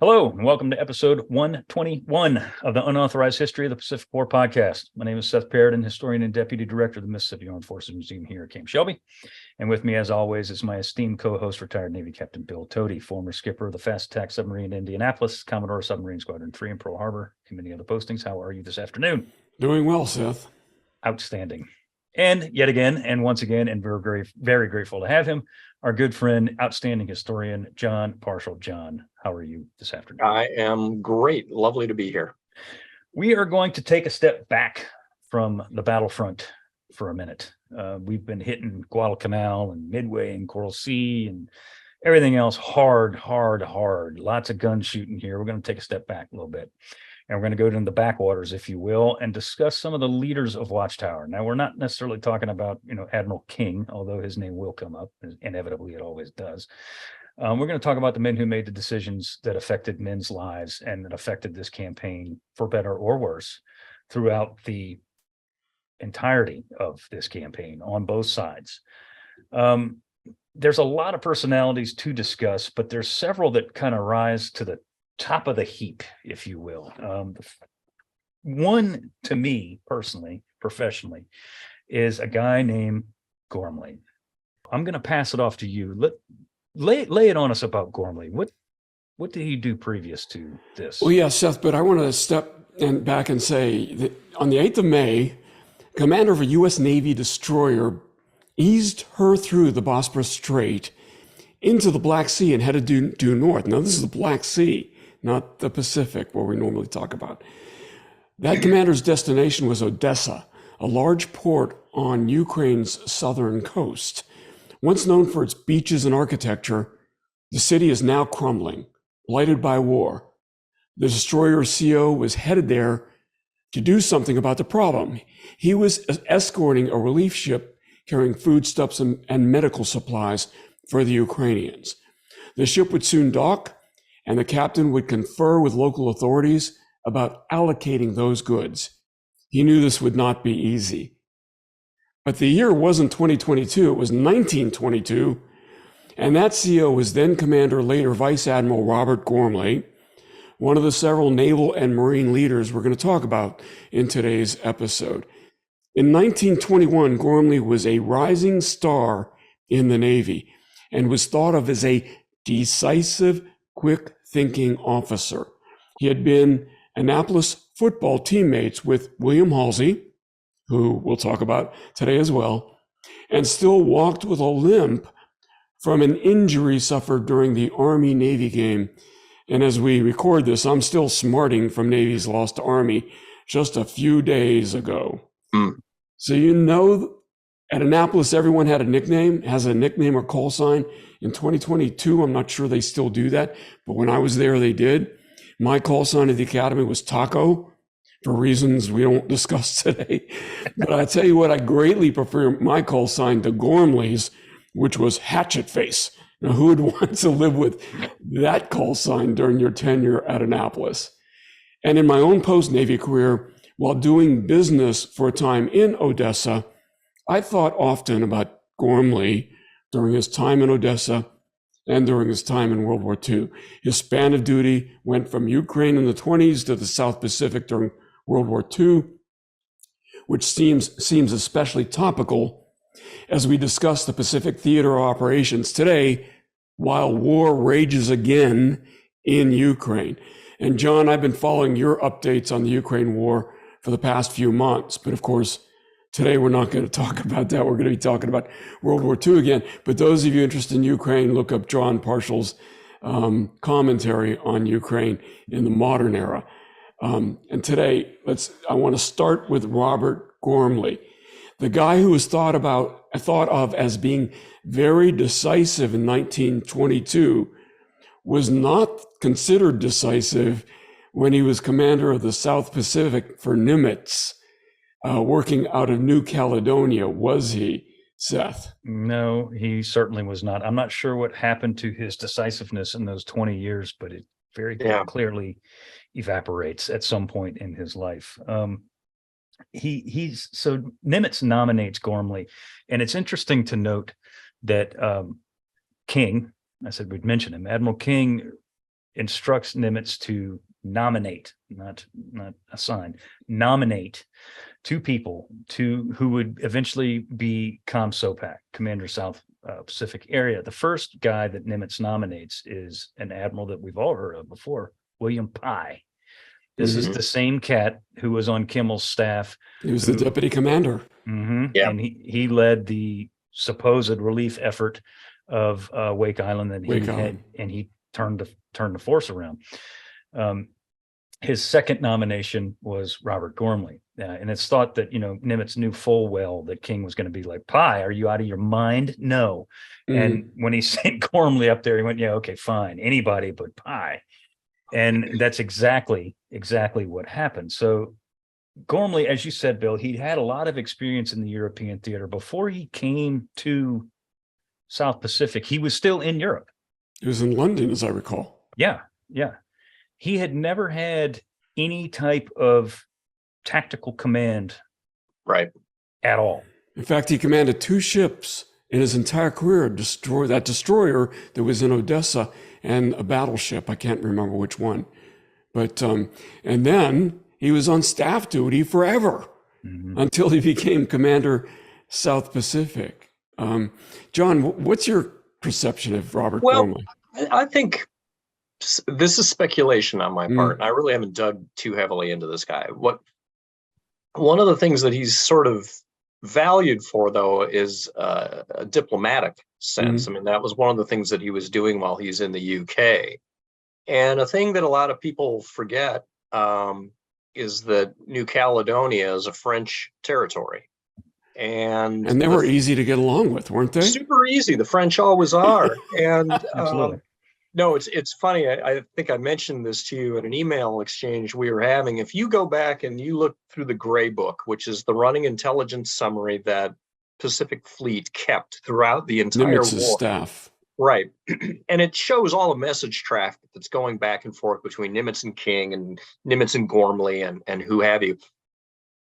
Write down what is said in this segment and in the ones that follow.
Hello, and welcome to episode 121 of the Unauthorized History of the Pacific War podcast. My name is Seth Parrott, historian and deputy director of the Mississippi Armed Forces Museum here at Camp Shelby. And with me, as always, is my esteemed co-host, retired Navy Captain Bill Tody, former skipper of the fast attack submarine in Indianapolis, Commodore Submarine Squadron 3 in Pearl Harbor, and many other postings. How are you this afternoon? Doing well, Seth. Outstanding. And yet again, and once again, and we're very grateful to have him, our good friend, outstanding historian, Jon Parshall. Jon, how are you this afternoon? I am great. Lovely to be here. We are going to take a step back from the battlefront for a minute. We've been hitting Guadalcanal and Midway and Coral Sea and everything else hard. Lots of gun shooting here. We're going to take a step back a little bit. And we're going to go into the backwaters, if you will, and discuss some of the leaders of Watchtower. Now, we're not necessarily talking about, Admiral King, although his name will come up, inevitably it always does. We're going to talk about the men who made the decisions that affected men's lives and that affected this campaign, for better or worse, throughout the entirety of this campaign on both sides. There's a lot of personalities to discuss, but there's several that kind of rise to the top of the heap, if you will. One, to me personally, professionally, is a guy named Ghormley. I'm going to pass it off to you. Lay it on us about Ghormley. What did he do previous to this? Well, yeah, Seth, but I want to step back and say that on the 8th of May, commander of a U.S. Navy destroyer eased her through the Bosporus Strait into the Black Sea and headed due north. Now, this is the Black Sea, not the Pacific, where we normally talk about. That commander's destination was Odessa, a large port on Ukraine's southern coast. Once known for its beaches and architecture, the city is now crumbling, blighted by war. The destroyer CO was headed there to do something about the problem. He was escorting a relief ship carrying foodstuffs and medical supplies for the Ukrainians. The ship would soon dock, and the captain would confer with local authorities about allocating those goods. He knew this would not be easy. But the year wasn't 2022, it was 1922, and that CO was then Commander, later Vice Admiral Robert Ghormley, one of the several naval and marine leaders we're going to talk about in today's episode. In 1921, Ghormley was a rising star in the Navy and was thought of as a decisive, quick-thinking officer. He had been Annapolis football teammates with William Halsey, who we'll talk about today as well, and still walked with a limp from an injury suffered during the Army-Navy game. And as we record this, I'm still smarting from Navy's loss to Army just a few days ago. So at Annapolis, everyone has a nickname or call sign. In 2022, I'm not sure they still do that, but when I was there, they did. My call sign at the academy was Taco, for reasons we don't discuss today. But I tell you what, I greatly prefer my call sign to Ghormley's, which was Hatchet Face. Now, who would want to live with that call sign during your tenure at Annapolis? And in my own post-Navy career, while doing business for a time in Odessa, I thought often about Ghormley during his time in Odessa and during his time in World War II. His span of duty went from Ukraine in the 1920s to the South Pacific during World War II, which seems especially topical as we discuss the Pacific theater operations today while war rages again in Ukraine. And Jon, I've been following your updates on the Ukraine war for the past few months, but of course, today we're not going to talk about that. We're going to be talking about World War II again. But those of you interested in Ukraine, look up Jon Parshall's commentary on Ukraine in the modern era. And today, I want to start with Robert Ghormley, the guy who was thought of as being very decisive in 1922, was not considered decisive when he was commander of the South Pacific for Nimitz, working out of New Caledonia, was he, Seth? No, he certainly was not. I'm not sure what happened to his decisiveness in those 20 years, but it very clearly evaporates at some point in his life. So Nimitz nominates Ghormley, and it's interesting to note that King, I said we'd mention him, Admiral King instructs Nimitz to nominate, not assign, nominate 2 people who would eventually be ComSoPac, Commander South Pacific Area. The first guy that Nimitz nominates is an admiral that we've all heard of before, William Pye. This is the same cat who was on Kimmel's staff. He was the deputy commander. Yeah. And he led the supposed relief effort of Wake Island, and he turned the force around. His second nomination was Robert Ghormley, and it's thought that Nimitz knew full well that King was going to be like, Pye, are you out of your mind? No. And when he sent Ghormley up there, he went, yeah, okay, fine, anybody but Pye. And that's exactly what happened. So Ghormley, as you said, Bill, he had a lot of experience in the European theater before he came to South Pacific. He was still in Europe. He was in London, as I recall. Yeah. He had never had any type of tactical command, right, at all. In fact, he commanded 2 ships in his entire career, that destroyer that was in Odessa and a battleship. I can't remember which one. But, and then he was on staff duty forever until he became Commander South Pacific. John, what's your perception of Robert Ghormley? I think this is speculation on my part, and I really haven't dug too heavily into this guy. One of the things that he's sort of valued for, though, is a diplomatic sense. I mean, that was one of the things that he was doing while he's in the UK. And a thing that a lot of people forget is that New Caledonia is a French territory. And they were easy to get along with, weren't they? Super easy. The French always are. And Absolutely. no, it's funny. I think I mentioned this to you in an email exchange we were having. If you go back and you look through the Gray Book, which is the running intelligence summary that Pacific Fleet kept throughout the entire war. Staff. Right. And it shows all the message traffic that's going back and forth between Nimitz and King and Nimitz and Ghormley and who have you.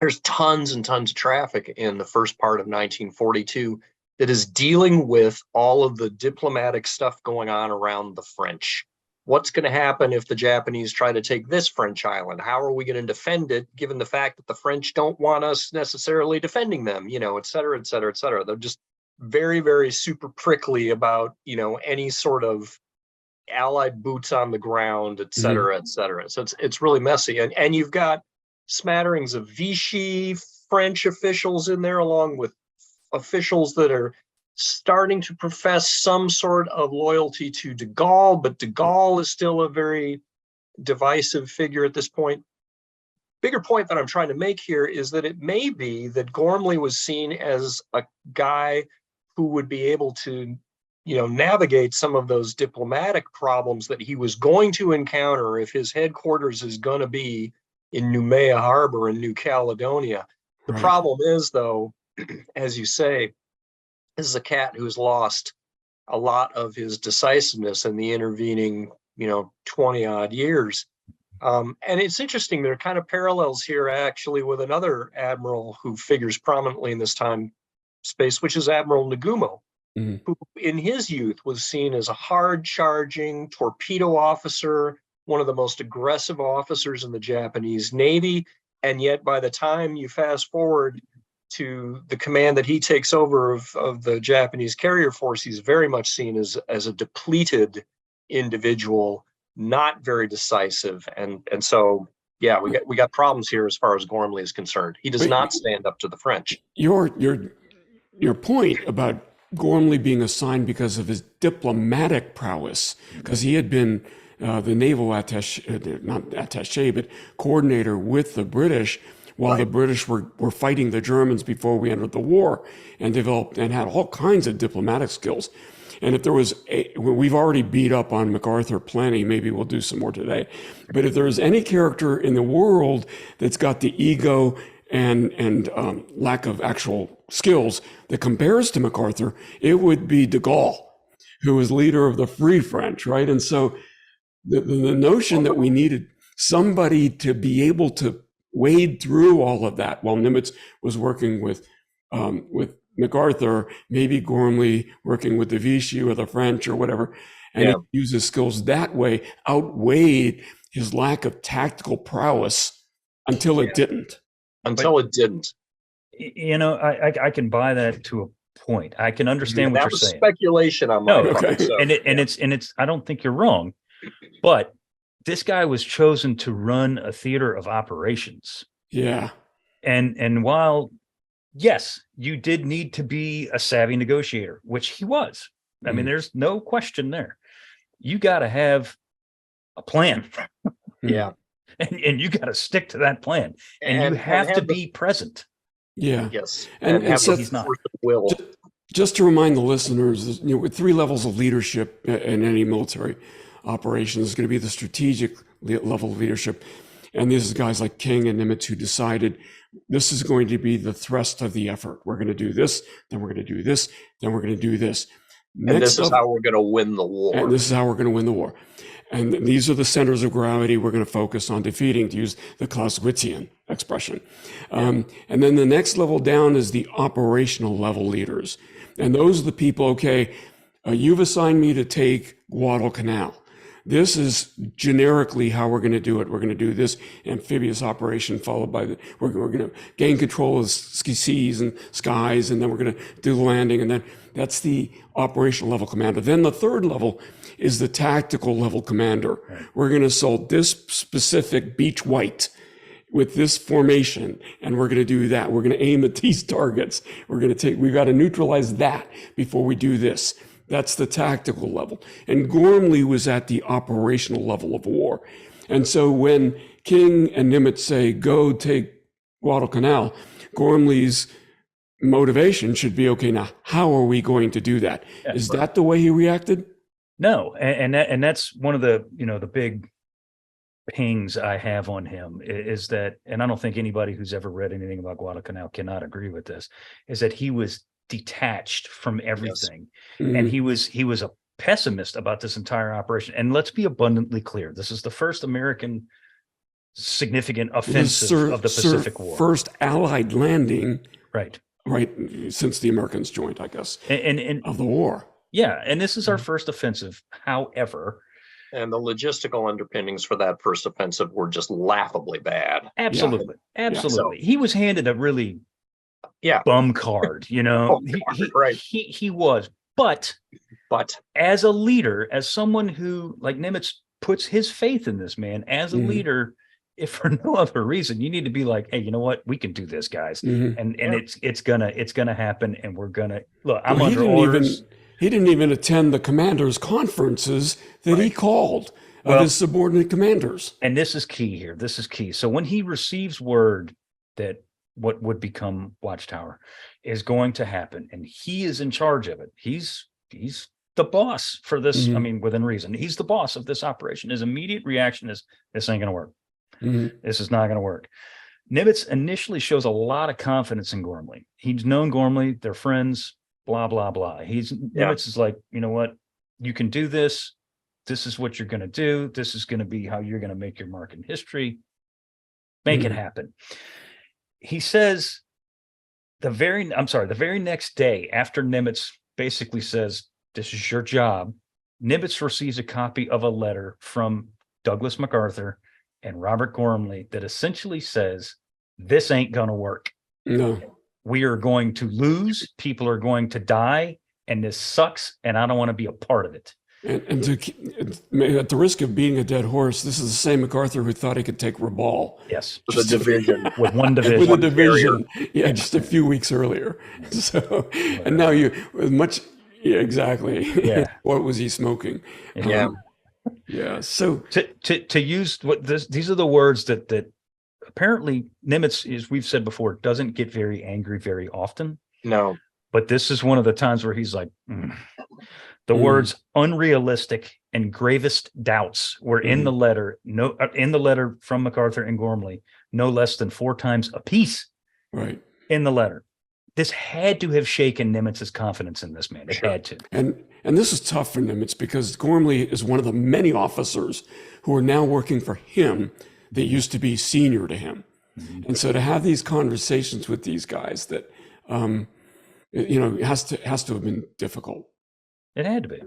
There's tons and tons of traffic in the first part of 1942 that is dealing with all of the diplomatic stuff going on around the French. What's going to happen if the Japanese try to take this French island? How are we going to defend it, given the fact that the French don't want us necessarily defending them, et cetera, et cetera, et cetera. They're just very, very super prickly about, any sort of Allied boots on the ground, et cetera, et cetera. So it's really messy. And you've got smatterings of Vichy French officials in there, along with officials that are starting to profess some sort of loyalty to de Gaulle, but de Gaulle is still a very divisive figure at this point. Bigger point that I'm trying to make here is that it may be that Ghormley was seen as a guy who would be able to, navigate some of those diplomatic problems that he was going to encounter if his headquarters is going to be in Noumea Harbor in New Caledonia. The problem is, though, as you say, this is a cat who's lost a lot of his decisiveness in the intervening, 20 odd years. And it's interesting, there are kind of parallels here actually with another admiral who figures prominently in this time space, which is Admiral Nagumo, who in his youth was seen as a hard charging torpedo officer, one of the most aggressive officers in the Japanese Navy. And yet by the time you fast forward to the command that he takes over of the Japanese carrier force, he's very much seen as a depleted individual, not very decisive. And so, yeah, we got problems here as far as Ghormley is concerned. He does not stand up to the French. Your point about Ghormley being assigned because of his diplomatic prowess, because he had been the naval attaché, but coordinator with the British while the British were fighting the Germans before we entered the war, and developed and had all kinds of diplomatic skills. And if there was we've already beat up on MacArthur plenty, maybe we'll do some more today. But if there is any character in the world that's got the ego and lack of actual skills that compares to MacArthur, it would be de Gaulle, who was leader of the Free French, right? And so the notion that we needed somebody to be able to wade through all of that while Nimitz was working with MacArthur, maybe Ghormley working with the Vichy or the French or whatever, And Yeah. he used his skills that way, outweighed his lack of tactical prowess until it didn't. Until it didn't. You know, I can buy that to a point. I can understand what That you're was saying. speculation on my No, part. okay. So, And it's I don't think you're wrong, but this guy was chosen to run a theater of operations. Yeah. And while, yes, you did need to be a savvy negotiator, which he was. I mean, there's no question there. You got to have a plan. yeah. And you got to stick to that plan. And you have to be present. Yeah. Yes. And have Seth, the force of will. just to remind the listeners, you know, with 3 levels of leadership in any military operation, there's going to be the strategic level of leadership. And these are guys like King and Nimitz who decided this is going to be the thrust of the effort. We're going to do this, then we're going to do this, then we're going to do this. And this is how we're going to win the war. And this is how we're going to win the war. And these are the centers of gravity we're going to focus on defeating, to use the Clausewitzian expression. And then the next level down is the operational level leaders. And those are the people, okay, you've assigned me to take Guadalcanal. This is generically how we're going to do it. We're going to do this amphibious operation followed by we're going to gain control of seas and skies, and then we're going to do the landing, and then that's the operational level commander. Then the third level is the tactical level commander. Right. We're going to assault this specific beach white with this formation, and we're going to do that. We're going to aim at these targets. We've got to neutralize that before we do this. That's the tactical level. And Ghormley was at the operational level of war. And so when King and Nimitz say, go take Guadalcanal, Ghormley's motivation should be, okay, now how are we going to do that? Yeah, is that the way he reacted? No. And that's one of the, you know, the big pings I have on him is that, and I don't think anybody who's ever read anything about Guadalcanal cannot agree with this, is that he was detached from everything. Yes. And he was a pessimist about this entire operation. And let's be abundantly clear, this is the first American significant offensive of the Pacific War. First Allied landing. Right. Since the Americans joined, I guess, and of the war. Yeah. And this is our first offensive. However, and the logistical underpinnings for that first offensive were just laughably bad. Absolutely. Yeah. Absolutely. Yeah. So, he was handed a really bum card, you know. He was. But as a leader, as someone who, like Nimitz, puts his faith in this man, as a leader, if for no other reason, you need to be like, hey, you know what? We can do this, guys. And it's gonna happen, and we're gonna look. I'm under orders. He didn't even attend the commanders' conferences that he called of his subordinate commanders. And this is key here. This is key. So when he receives word that what would become Watchtower is going to happen, and he is in charge of it, he's the boss for this. I mean, within reason, he's the boss of this operation. His immediate reaction is, this ain't gonna work. This is not gonna work. Nimitz initially shows a lot of confidence in Ghormley. He's known Ghormley, they're friends, blah blah blah. Nimitz is like, you know what, you can do this. This is what you're going to do. This is going to be how you're going to make your mark in history. Make it happen. He says the very next day after Nimitz basically says, this is your job, Nimitz receives a copy of a letter from Douglas MacArthur and Robert Ghormley that essentially says, this ain't going to work. No. We are going to lose. People are going to die, and this sucks, and I don't want to be a part of it. And at the risk of being a dead horse, this is the same MacArthur who thought he could take Rabaul. Yes, with a division, with one division, with a division. Yeah, just a few weeks earlier. So, and now exactly. Yeah. What was he smoking? Yeah. Yeah. So to use these are the words that apparently Nimitz, as we've said before, doesn't get very angry very often. No. But this is one of the times where he's like, the words unrealistic and gravest doubts were in the letter, in the letter from MacArthur and Ghormley, no less than 4 times a piece. Right. In the letter. This had to have shaken Nimitz's confidence in this man. It had to. And this is tough for Nimitz because Ghormley is one of the many officers who are now working for him that used to be senior to him. And so to have these conversations with these guys that, it has to have been difficult. It had to be.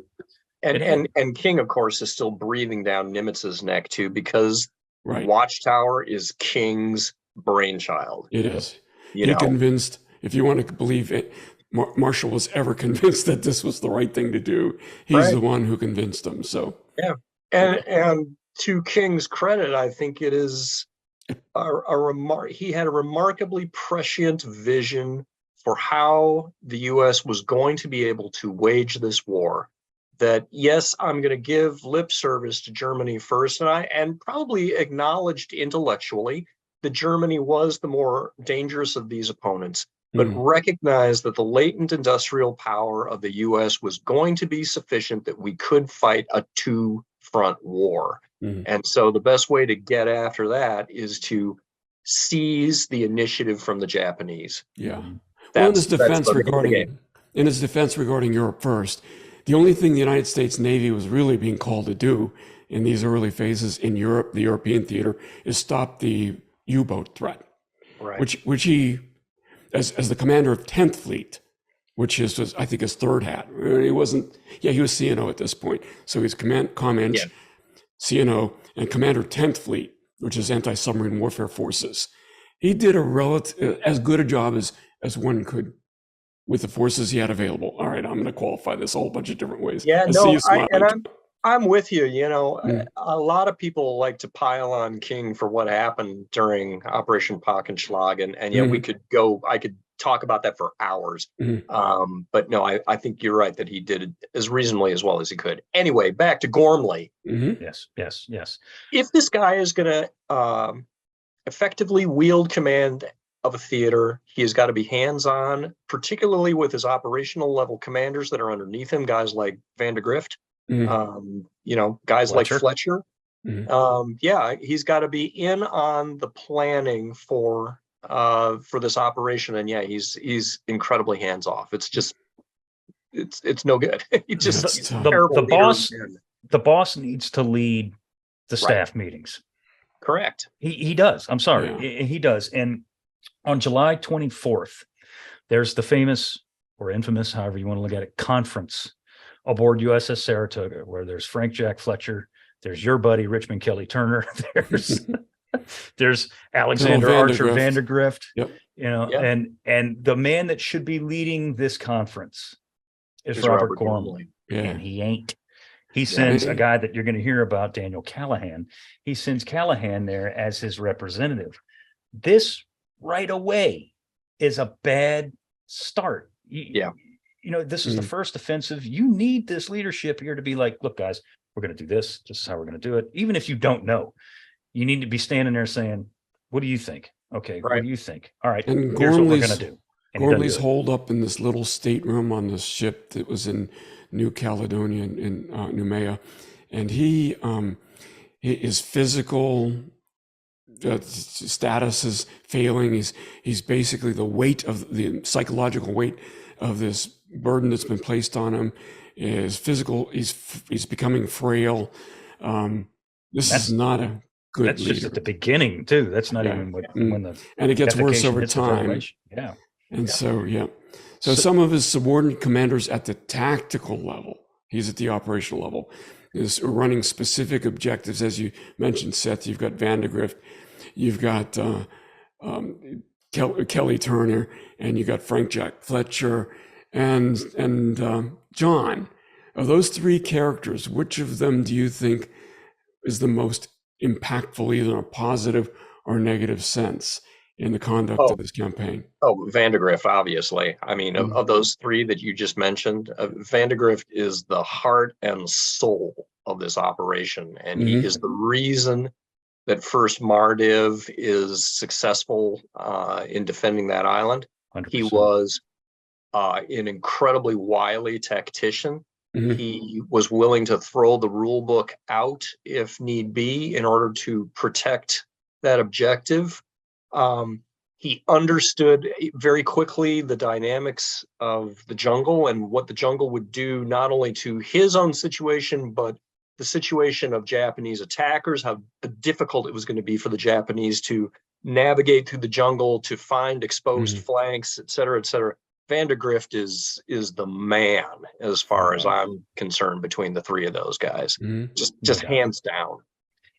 And King, of course, is still breathing down Nimitz's neck too, because Right. Watchtower is King's brainchild. It is. You He know, convinced, if you want to believe it, Marshall was ever convinced that this was the right thing to do. He's Right. the one who convinced him. So yeah. And to King's credit, I think it is he had a remarkably prescient vision for how the U.S. was going to be able to wage this war. That, yes, I'm going to give lip service to Germany first, and probably acknowledged intellectually that Germany was the more dangerous of these opponents, but recognized that the latent industrial power of the U.S. was going to be sufficient that we could fight a two-front war. And so the best way to get after that is to seize the initiative from the Japanese. Yeah. Well, in his defense regarding Europe first, the only thing the United States Navy was really being called to do in these early phases in Europe, the European theater, is stop the U-boat threat, Right. which he, as the commander of 10th Fleet, which is, I think, his third hat. He wasn't, he was CNO at this point. So he's ComEng, CNO, and commander 10th Fleet, which is anti-submarine warfare forces. He did as good a job as one could with the forces he had available. All right, I'm going to qualify this a whole bunch of different ways. Yeah, no, I'm with you. You know, a lot of people like to pile on King for what happened during Operation Packenschlag, and yet I could talk about that for hours. But no, I think you're right that he did it as reasonably as well as he could. Anyway, back to Ghormley. Yes. If this guy is going to effectively wield command of a theater, he has got to be hands-on, particularly with his operational level commanders that are underneath him, guys like Van de Grift, guys like Fletcher. He's got to be in on the planning for this operation, and he's incredibly hands-off. It's just it's no good. The boss needs to lead the staff meetings. Correct. He does. I'm sorry. He does. And on July 24th, there's the famous or infamous, however you want to look at it, conference aboard USS Saratoga, where there's Frank Jack Fletcher, there's your buddy Richmond Kelly Turner, there's Alexander Archer Van de Grift, and the man that should be leading this conference is Robert Ghormley, and he ain't. He sends a guy that you're going to hear about, Daniel Callahan. He sends Callahan there as his representative. This right away is a bad start. This is the first offensive. You need this leadership here to be like, look, guys, we're going to do this. This is how we're going to do it. Even if you don't know, you need to be standing there saying, what do you think? Okay, what do you think? All right, and here's what we're going to do. Gormley's holed up in this little stateroom on this ship that was in New Caledonia in Noumea, and his physical status is failing. He's basically the psychological weight of this burden that's been placed on him is physical. He's becoming frail. This is not a good. That's leader. Just at the beginning too. That's not even when the and it gets worse over time. So some of his subordinate commanders at the tactical level, he's at the operational level, is running specific objectives. As you mentioned, Seth, you've got Van de Grift, you've got Kelly Turner, and you've got Frank Jack Fletcher, and John. Of those three characters, which of them do you think is the most impactful, either in a positive or negative sense, in the conduct of this campaign? Van de Grift, obviously. I mean, of those three that you just mentioned, Van de Grift is the heart and soul of this operation. And he is the reason that First Mardiv is successful in defending that island. 100%. He was an incredibly wily tactician. He was willing to throw the rule book out if need be in order to protect that objective. He understood very quickly the dynamics of the jungle and what the jungle would do, not only to his own situation, but the situation of Japanese attackers, how difficult it was going to be for the Japanese to navigate through the jungle, to find exposed flanks, et cetera, et cetera. Vandegrift is the man as far as I'm concerned between the three of those guys. Just hands down.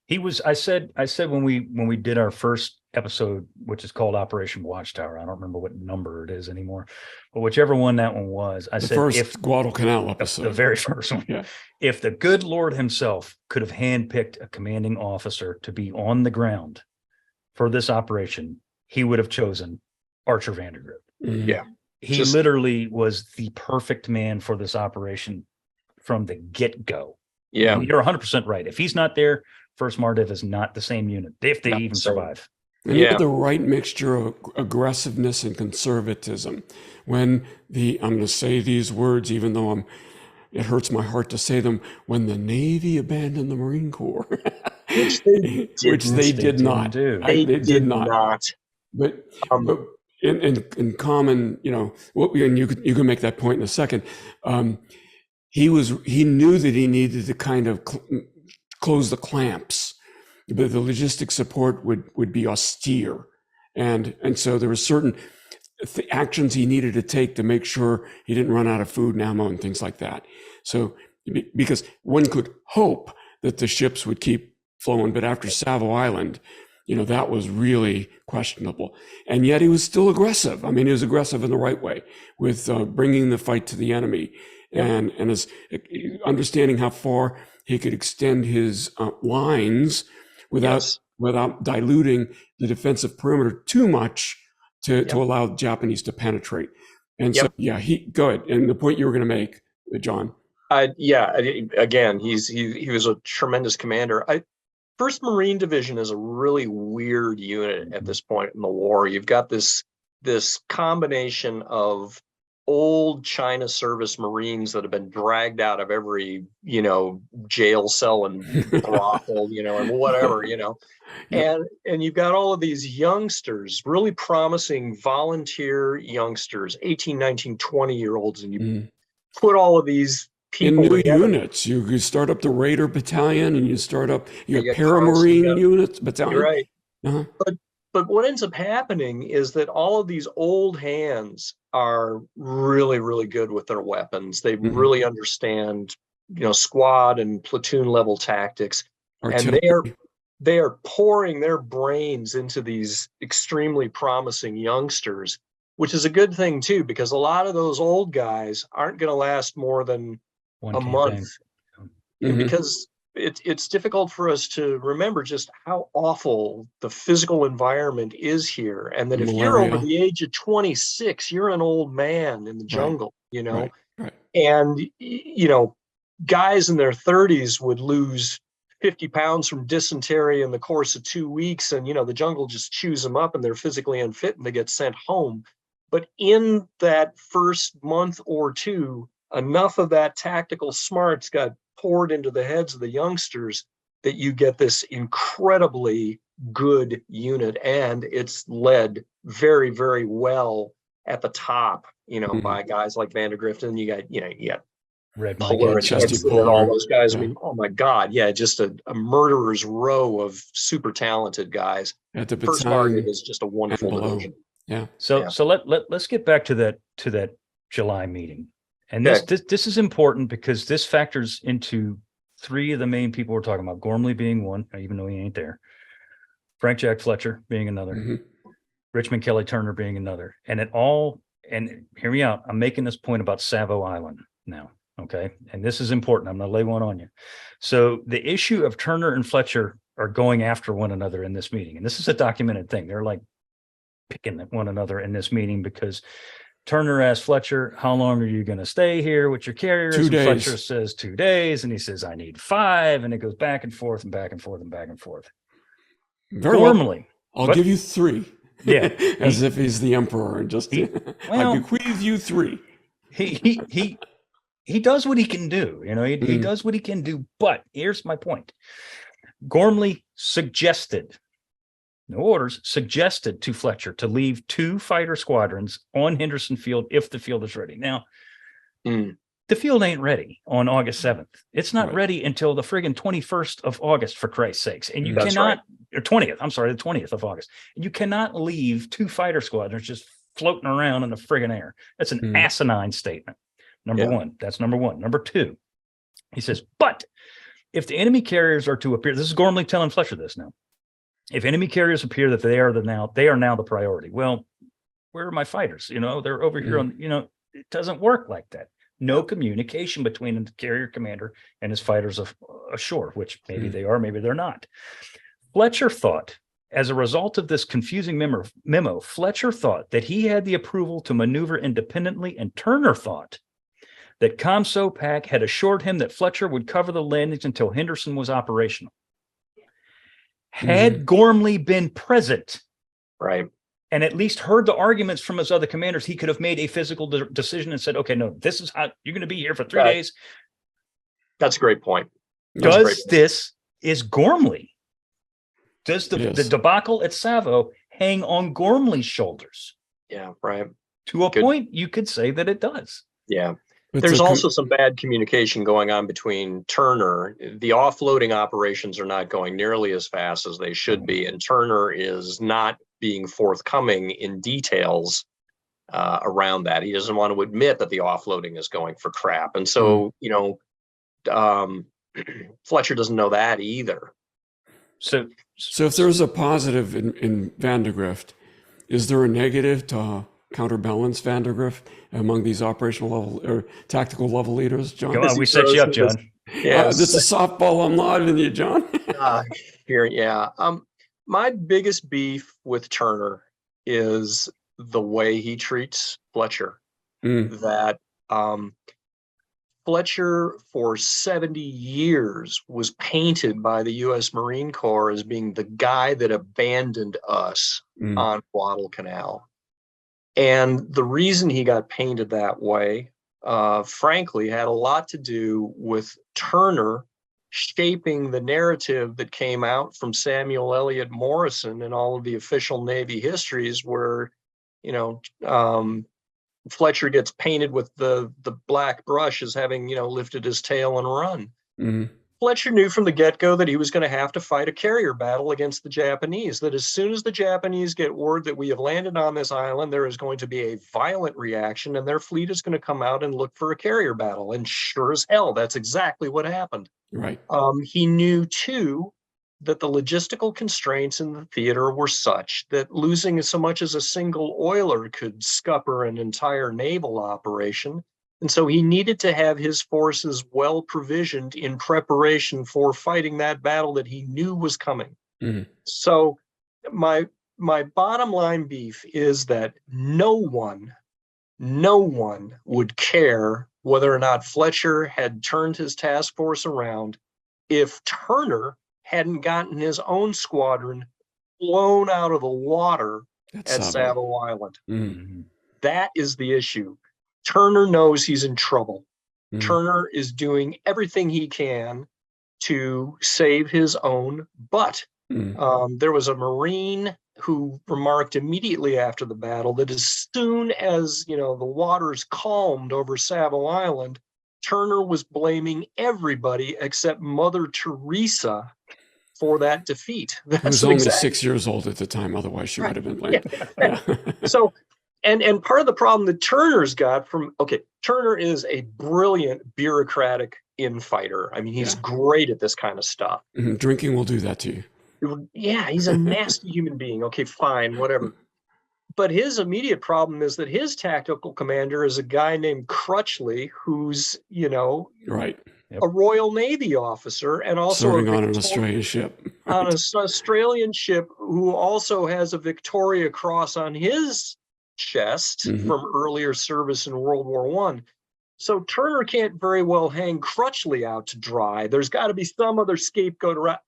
He was, I said when we did our first episode, which is called Operation Watchtower, I don't remember what number it is anymore, but whichever one that one was, I said, first Guadalcanal episode, the very first one, yeah. If the good Lord himself could have handpicked a commanding officer to be on the ground for this operation, he would have chosen Archer Vandegrift. Yeah. He literally was the perfect man for this operation from the get-go. Yeah. And you're 100% right. If he's not there, First Mardiv is not the same unit, if they even survive. And he had the right mixture of aggressiveness and conservatism. When I'm going to say these words, even though it hurts my heart to say them, when the Navy abandoned the Marine Corps, which they did not. They did not. But in common, and you can make that point in a second. He knew that he needed to kind of close the clamps, but the logistic support would be austere, and so there were certain actions he needed to take to make sure he didn't run out of food and ammo and things like that. So because one could hope that the ships would keep flowing, but after Savo Island, that was really questionable. And yet he was still aggressive. I mean, he was aggressive in the right way with bringing the fight to the enemy and as understanding how far he could extend his lines without diluting the defensive perimeter too much to allow the Japanese to penetrate. And so, go ahead. And the point you were going to make, John. Again, he was a tremendous commander. First Marine Division is a really weird unit at this point in the war. You've got this combination of old China service Marines that have been dragged out of every, jail cell and brothel, and whatever, and you've got all of these youngsters, really promising volunteer youngsters, 18, 19, 20-year-olds, and you put all of these people in new together. Units. You start up the Raider Battalion, and you start up your Paramarine units battalion. You're right. Uh-huh. But what ends up happening is that all of these old hands are really, really good with their weapons. They really understand, squad and platoon level tactics, and they are pouring their brains into these extremely promising youngsters, which is a good thing too, because a lot of those old guys aren't going to last more than a month, because it's difficult for us to remember just how awful the physical environment is here, and that if you're over the age of 26, you're an old man in the jungle, Right. And guys in their 30s would lose 50 pounds from dysentery in the course of 2 weeks, and the jungle just chews them up and they're physically unfit and they get sent home. But in that first month or two, enough of that tactical smarts got poured into the heads of the youngsters that you get this incredibly good unit, and it's led very, very well at the top, by guys like Vandegrift, and you got Red Puller and all those guys. I mean, oh my God, just a murderer's row of super talented guys. At the First Mardiv is just a wonderful division. So let's get back to that July meeting. And this is important because this factors into three of the main people we're talking about. Ghormley being one, even though he ain't there. Frank Jack Fletcher being another. Richmond Kelly Turner being another. And hear me out. I'm making this point about Savo Island now. Okay. And this is important. I'm going to lay one on you. So the issue of Turner and Fletcher are going after one another in this meeting. And this is a documented thing. They're like picking at one another in this meeting because Turner asks Fletcher, how long are you going to stay here with your carriers? 2 days. And Fletcher says 2 days. And he says, I need 5. And it goes back and forth and back and forth and back and forth. Very Normally. I'll give you 3. Yeah. As if he's the emperor and just, I bequeath you 3. He does what he can do. He does what he can do. But here's my point. Ghormley suggested to Fletcher to leave 2 fighter squadrons on Henderson Field if the field is ready. Now, the field ain't ready on August 7th. It's not ready until the friggin' 21st of August, for Christ's sakes. And you cannot, or 20th, I'm sorry, the 20th of August. And you cannot leave 2 fighter squadrons just floating around in the friggin' air. That's an asinine statement. Number one. That's number one. Number two, he says, but if the enemy carriers are to appear, this is Ghormley telling Fletcher this now. If enemy carriers appear that they are now the priority. Well, where are my fighters? They're over here on, it doesn't work like that. No communication between the carrier commander and his fighters ashore, which maybe they are, maybe they're not. Fletcher thought, as a result of this confusing memo, Fletcher thought that he had the approval to maneuver independently, and Turner thought that ComSoPac had assured him that Fletcher would cover the landings until Henderson was operational. Had Ghormley been present, right, and at least heard the arguments from his other commanders, he could have made a physical decision and said, okay, no, this is how you're going to be here for 3 days. That's a great point. This is Ghormley. Does the debacle at Savo hang on Ghormley's shoulders? Yeah, right. To a point, you could say that it does. Yeah. There's also some bad communication going on between Turner. The offloading operations are not going nearly as fast as they should be, and Turner is not being forthcoming in details around that. He doesn't want to admit that the offloading is going for crap. And so, Fletcher doesn't know that either. So if there's a positive in Vandegrift, is there a negative to counterbalance Vandegrift among these operational level or tactical level leaders, John? Come on, we set you up, John. This is softball. I'm nodding you, John. My biggest beef with Turner is the way he treats Fletcher. That Fletcher for 70 years was painted by the U.S. Marine Corps as being the guy that abandoned us on Guadalcanal. And the reason he got painted that way, frankly, had a lot to do with Turner shaping the narrative that came out from Samuel Eliot Morison and all of the official Navy histories where, Fletcher gets painted with the black brush as having, lifted his tail and run. Fletcher knew from the get-go that he was going to have to fight a carrier battle against the Japanese, that as soon as the Japanese get word that we have landed on this island, there is going to be a violent reaction and their fleet is going to come out and look for a carrier battle. And sure as hell, that's exactly what happened. Right. He knew, too, that the logistical constraints in the theater were such that losing so much as a single oiler could scupper an entire naval operation. And so he needed to have his forces well provisioned in preparation for fighting that battle that he knew was coming. So my bottom line beef is that no one would care whether or not Fletcher had turned his task force around if Turner hadn't gotten his own squadron blown out of the water at Savo Island. That is the issue. Turner knows he's in trouble. Turner is doing everything he can to save his own butt. There was a Marine who remarked immediately after the battle that as soon as the waters calmed over Savo Island, Turner was blaming everybody except Mother Teresa for that defeat. He was only 6 years old at the time, otherwise she would have been blamed. So And part of the problem that Turner's got Turner is a brilliant bureaucratic infighter. I mean, he's great at this kind of stuff. Drinking will do that to you. Yeah, he's a nasty human being. Okay, fine, whatever. But his immediate problem is that his tactical commander is a guy named Crutchley, who's, right. a Royal Navy officer and also serving on an Australian ship. Right. On an Australian ship who also has a Victoria Cross on his chest from earlier service in World War I. So Turner can't very well hang Crutchley out to dry. There's got to be some other scapegoat around.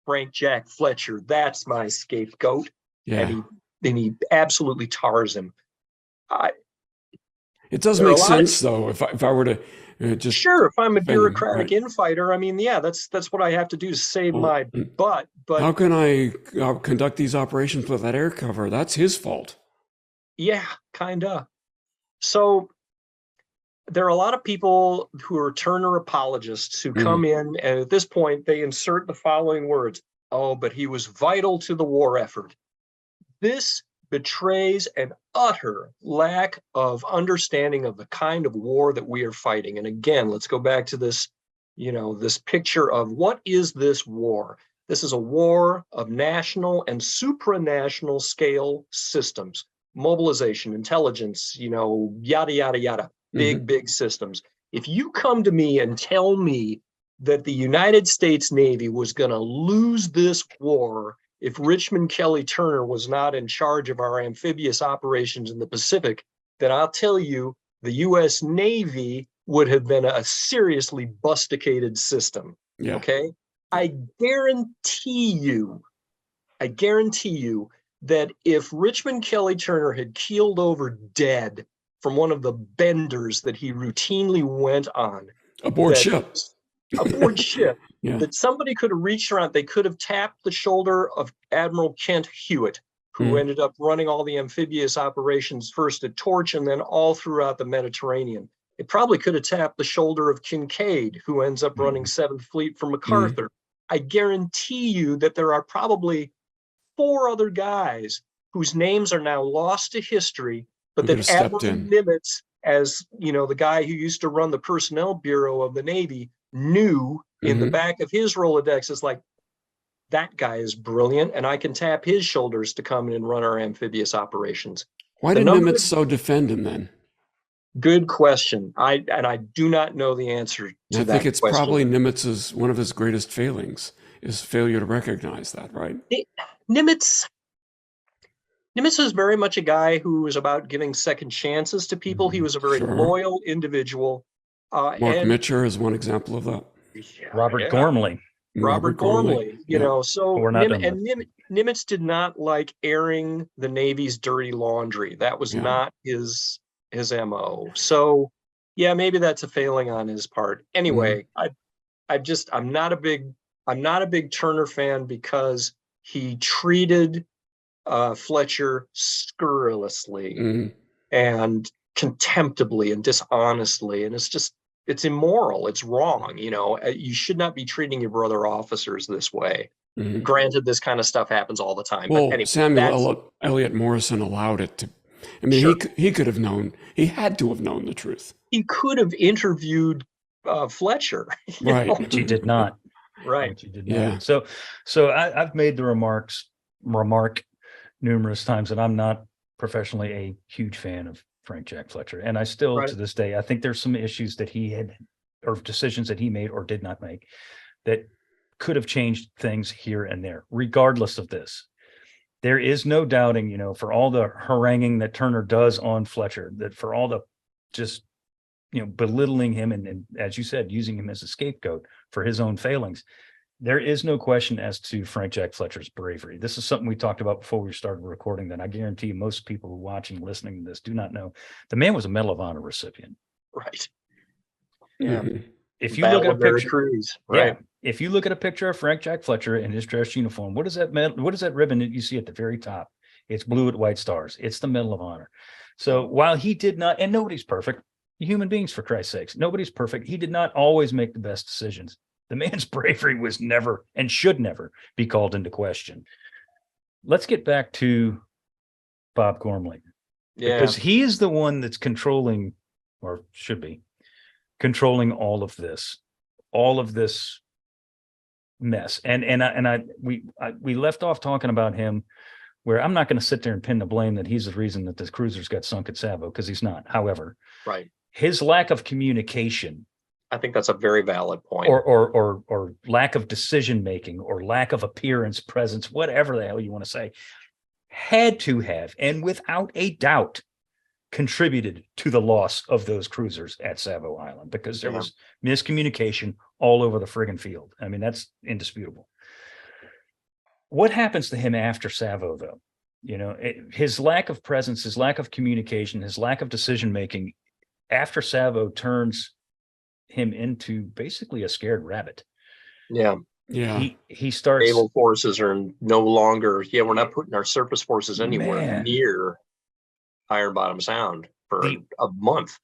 Frank Jack Fletcher, that's my scapegoat. Yeah. And he absolutely tars him. It does make sense, though, if I were to just... Sure, if I'm a bureaucratic infighter, I mean, yeah, that's what I have to do to save my butt. But how can I conduct these operations with that air cover? That's his fault. Yeah, kind of. So there are a lot of people who are Turner apologists who come in, and at this point, they insert the following words. Oh, but he was vital to the war effort. This betrays an utter lack of understanding of the kind of war that we are fighting. And again, let's go back to this, this picture of what is this war? This is a war of national and supranational scale systems, mobilization, intelligence, yada, yada, yada, big systems. If you come to me and tell me that the United States Navy was going to lose this war if Richmond Kelly Turner was not in charge of our amphibious operations in the Pacific, then I'll tell you the U.S. Navy would have been a seriously busticated system. Yeah. Okay. I guarantee you that if Richmond Kelly Turner had keeled over dead from one of the benders that he routinely went on aboard ship, yeah. that somebody could have reached around, they could have tapped the shoulder of Admiral Kent Hewitt, who ended up running all the amphibious operations first at Torch and then all throughout the Mediterranean. It probably could have tapped the shoulder of Kincaid, who ends up running 7th Fleet for MacArthur. I guarantee you that there are probably 4 other guys whose names are now lost to history, but that Admiral Nimitz, as the guy who used to run the Personnel Bureau of the Navy, knew in the back of his Rolodex is like, that guy is brilliant, and I can tap his shoulders to come in and run our amphibious operations. Why did Nimitz so defend him then? Good question. I do not know the answer to that. I think it's probably Nimitz's one of his greatest failings is failure to recognize that, right? Nimitz was very much a guy who was about giving second chances to people. He was a very loyal individual. Mark Mitcher is one example of that. Robert Ghormley. Robert Ghormley, so Nimitz did not like airing the Navy's dirty laundry. That was not his MO. So yeah, maybe that's a failing on his part. Anyway, I'm not a big Turner fan because he treated Fletcher scurrilously and contemptibly and dishonestly, and it's immoral. It's wrong. You should not be treating your brother officers this way. Granted, this kind of stuff happens all the time. Well, but anyway, Samuel Eliot Morrison allowed it to. I mean, he could have known. He had to have known the truth. He could have interviewed Fletcher, right? Which he did not. Right. Which he did not. So I've made the remark numerous times that I'm not professionally a huge fan of Frank Jack Fletcher, and I still to this day I think there's some issues that he had or decisions that he made or did not make that could have changed things here and there. Regardless of this, there is no doubting, for all the haranguing that Turner does on Fletcher, that for all the just belittling him and as you said, using him as a scapegoat for his own failings, there is no question as to Frank Jack Fletcher's bravery. This is something we talked about before we started recording that I guarantee most people watching, listening to this do not know. The man was a Medal of Honor recipient. Right. Yeah. If you look at a picture, right. If you look at a picture of Frank Jack Fletcher in his dress uniform, what is that ribbon that you see at the very top? It's blue with white stars. It's the Medal of Honor. So while he did not, and nobody's perfect, human beings for Christ's sakes, nobody's perfect. He did not always make the best decisions. The man's bravery was never and should never be called into question. Let's get back to Bob Ghormley. Yeah. Because he is the one that's controlling, or should be, controlling all of this mess. We left off talking about him where I'm not going to sit there and pin the blame that he's the reason that the cruisers got sunk at Savo, because he's not. However, his lack of communication, I think that's a very valid point. Or lack of decision making, or lack of appearance, presence, whatever the hell you want to say, had to have, and without a doubt, contributed to the loss of those cruisers at Savo Island, because there was miscommunication all over the friggin' field. I mean, that's indisputable. What happens to him after Savo, though? His lack of presence, his lack of communication, his lack of decision making after Savo turns him into basically a scared rabbit. Yeah. He starts. Naval forces are no longer. Yeah, we're not putting our surface forces anywhere near Iron Bottom Sound for a month.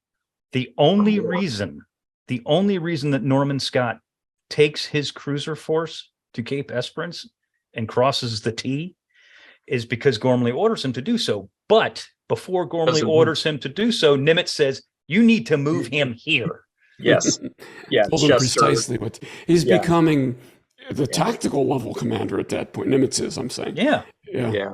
The only reason that Norman Scott takes his cruiser force to Cape Esperance and crosses the T is because Ghormley orders him to do so. But before Ghormley Doesn't- orders him to do so, Nimitz says, "You need to move him here." Yes. Yeah. Told him Chester. precisely what he's Yeah. becoming the tactical level commander at that point. Nimitz is, I'm saying. Yeah. Yeah.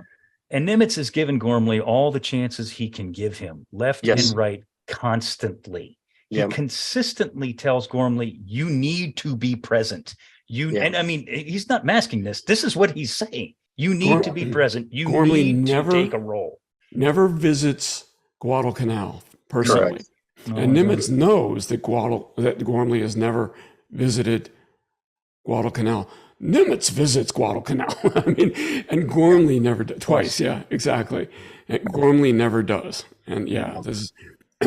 And Nimitz has given Ghormley all the chances he can give him, left Yes. and right, constantly. Yeah. He consistently tells Ghormley, "You need to be present." Yeah. And I mean, he's not masking this. This is what he's saying. You need to be present. You Ghormley need never- to take a role. Never visits Guadalcanal personally. Correct. And Nimitz knows that Ghormley has never visited Guadalcanal. Nimitz visits Guadalcanal. I mean, and Ghormley never does. Twice, yeah, exactly. And Ghormley never does. And yeah, this is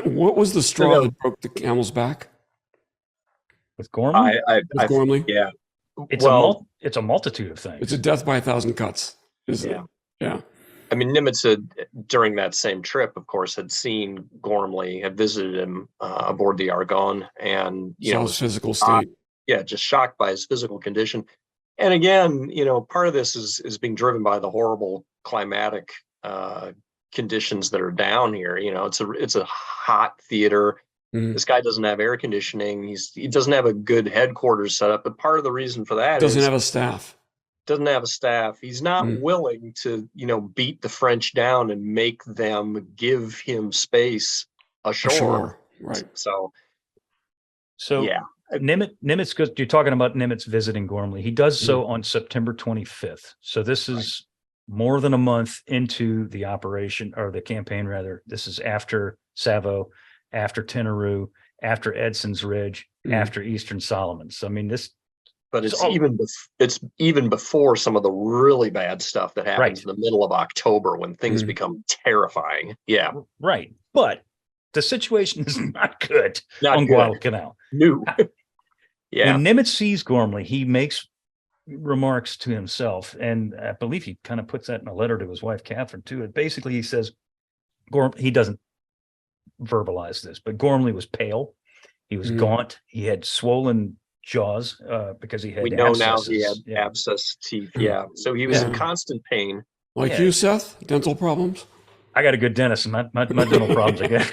what was the straw that broke the camel's back With Ghormley, with Ghormley? Yeah. it's a multitude of things. It's a death by 1,000 cuts, isn't it? Yeah. I mean, Nimitz had, during that same trip, of course, had seen Ghormley, had visited him aboard the Argonne, and Saw his physical state. just shocked by his physical condition. And again, part of this is being driven by the horrible climatic conditions that are down here. It's a hot theater. This guy doesn't have air conditioning. He doesn't have a good headquarters set up. But part of the reason for that Doesn't is have a staff. doesn't have a staff. He's not willing to, beat the French down and make them give him space ashore. Right. So yeah. Nimitz goes, you're talking about Nimitz visiting Ghormley. He does so on September 25th. So this is more than a month into the operation, or the campaign rather. This is after Savo, after Tenarue, after Edson's Ridge, after Eastern Solomons. So I mean, but it's even before some of the really bad stuff that happens in the middle of October when things become terrifying. Yeah. Right. But the situation is not good on Guadalcanal. No. Yeah. When Nimitz sees Ghormley, he makes remarks to himself, and I believe he kind of puts that in a letter to his wife, Catherine, too. Basically, he says, he doesn't verbalize this, but Ghormley was pale. He was gaunt. He had swollen jaws because he had we know abscesses. now he had abscess teeth. Yeah. So he was in constant pain. Like you, Seth? Dental problems? I got a good dentist. My dental problems again.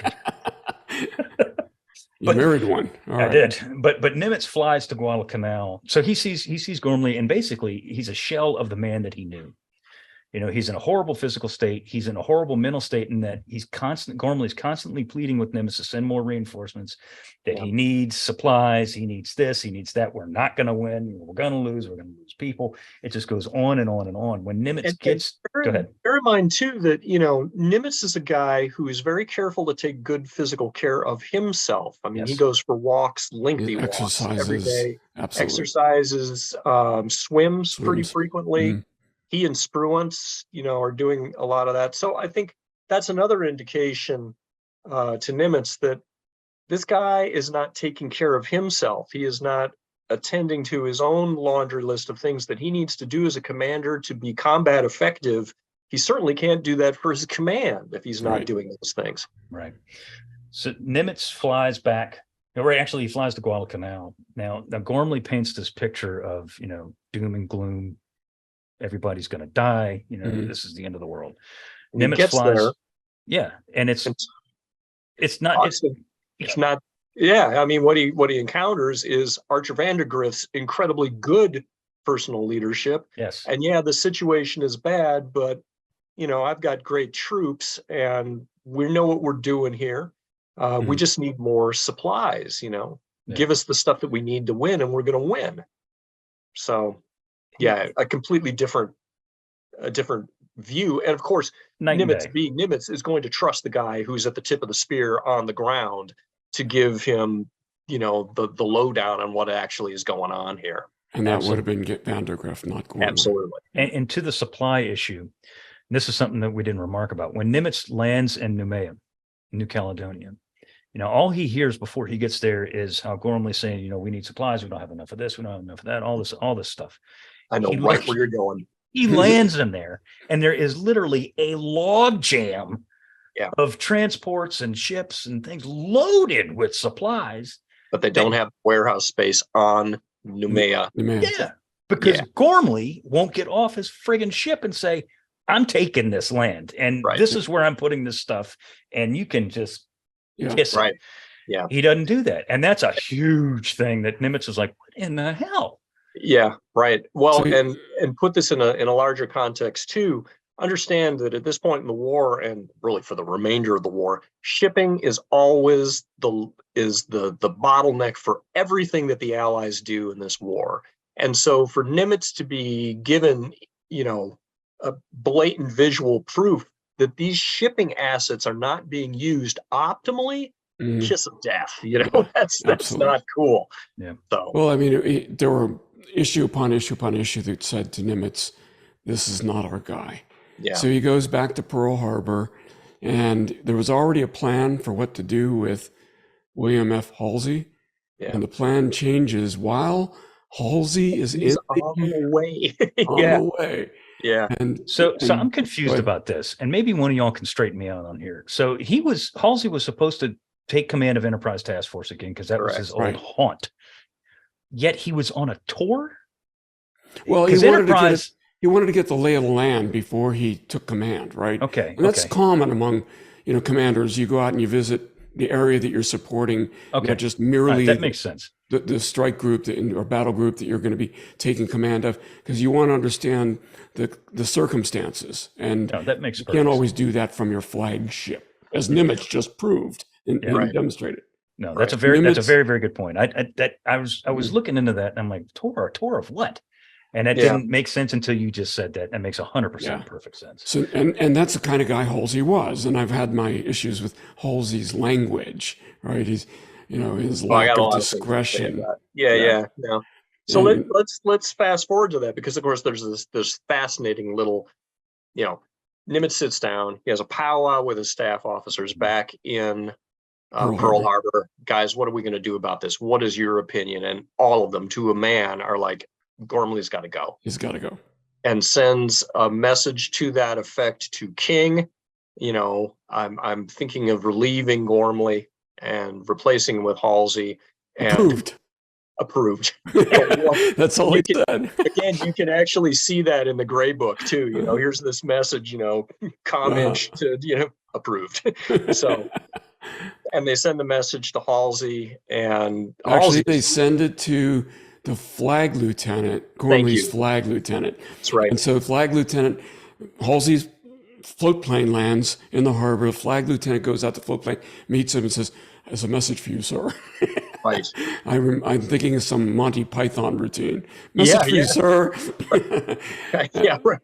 You married one. All right. I did. But Nimitz flies to Guadalcanal. So he sees Ghormley, and basically he's a shell of the man that he knew. He's in a horrible physical state. He's in a horrible mental state, in that Ghormley's constantly pleading with Nimitz to send more reinforcements, that he needs supplies, he needs this, he needs that. We're not going to win. We're going to lose. We're going to lose people. It just goes on and on and on. When Nimitz go ahead. Bear in mind too that, Nimitz is a guy who is very careful to take good physical care of himself. I mean, he goes for walks, lengthy walks every day, exercises, swims pretty frequently. He and Spruance, are doing a lot of that. So I think that's another indication to Nimitz that this guy is not taking care of himself. He is not attending to his own laundry list of things that he needs to do as a commander to be combat effective. He certainly can't do that for his command if he's not doing those things. Right. So Nimitz flies back. Actually, he flies to Guadalcanal. Now Ghormley paints this picture of, doom and gloom. Everybody's going to die. This is the end of the world. Nimitz flies there. Yeah, and it's not. It's not. Yeah, I mean, what he encounters is Archer Vandergrift's incredibly good personal leadership. Yes. And the situation is bad, but I've got great troops, and we know what we're doing here. We just need more supplies. Give us the stuff that we need to win, and we're going to win. So. Yeah, a completely different view. And of course, Nimitz is going to trust the guy who's at the tip of the spear on the ground to give him, the lowdown on what actually is going on here. And that would have been Vandergrift, not Ghormley. Absolutely. And to the supply issue, this is something that we didn't remark about. When Nimitz lands in Noumea, New Caledonia, all he hears before he gets there is how Ghormley's saying, we need supplies. We don't have enough of this. We don't have enough of that. All this stuff. I know right where you're going. He lands in there, and there is literally a log jam of transports and ships and things loaded with supplies. But they don't have warehouse space on Noumea. Yeah, because Ghormley won't get off his friggin' ship and say, I'm taking this land, and Right. this is where I'm putting this stuff, and you can just kiss it. Right. Yeah. He doesn't do that, and that's a huge thing that Nimitz is like, what in the hell? Yeah, right. Well, So and put this in a larger context too. Understand that at this point in the war, and really for the remainder of the war, shipping is always the bottleneck for everything that the Allies do in this war. And so for Nimitz to be given, a blatant visual proof that these shipping assets are not being used optimally, kiss of death. That's absolutely. not cool. Yeah. So Well, I mean, there were issue upon issue upon issue that said to Nimitz, "This is not our guy." yeah. So he goes back to Pearl Harbor, and there was already a plan for what to do with William F. Halsey, Yeah. and the plan changes while Halsey is He's on on the way. the way. Yeah. And So I'm confused ahead. about this, and maybe one of y'all can straighten me out on here. So Halsey was supposed to take command of Enterprise Task Force again because that was his old Right. haunt. Yet he was on a tour. Well, Because Enterprise. he wanted to get the lay of the land before he took command, right? Okay. And that's okay. common among commanders. You go out and you visit the area that you're supporting, Okay. not just All merely right, that makes sense. the strike group or battle group that you're going to be taking command of, because you want to understand the circumstances, and No, that makes you perfect can't sense. always do that from your flagship, as Nimitz just proved and right. demonstrated. No, that's Right. that's a very, very good point. I was looking into that, and I'm like, tour of what? And that didn't make sense until you just said that. That makes 100% perfect sense. So, and that's the kind of guy Halsey was. And I've had my issues with Halsey's language, right? He's, his lack of discretion. Yeah. So let's fast forward to that, because of course there's this fascinating little, Nimitz sits down, he has a powwow with his staff officers back in Pearl Harbor. Guys, what are we going to do about this? What is your opinion? And all of them, to a man, are like, Ghormley's got to go. He's got to go. And sends a message to that effect to King. I'm thinking of relieving Ghormley and replacing him with Halsey. And Approved. Well, that's all he said. Again, you can actually see that in the Gray Book too. Here's this message, comment to, approved. So, and they send the message to Halsey, and actually they send it to the flag lieutenant, Ghormley's flag lieutenant. That's right. And so flag lieutenant, Halsey's float plane lands in the harbor. The flag lieutenant goes out to the float plane, meets him and says, "There's a message for you, sir." Right. I'm thinking of some Monty Python routine. "Message for you, sir." Yeah, right.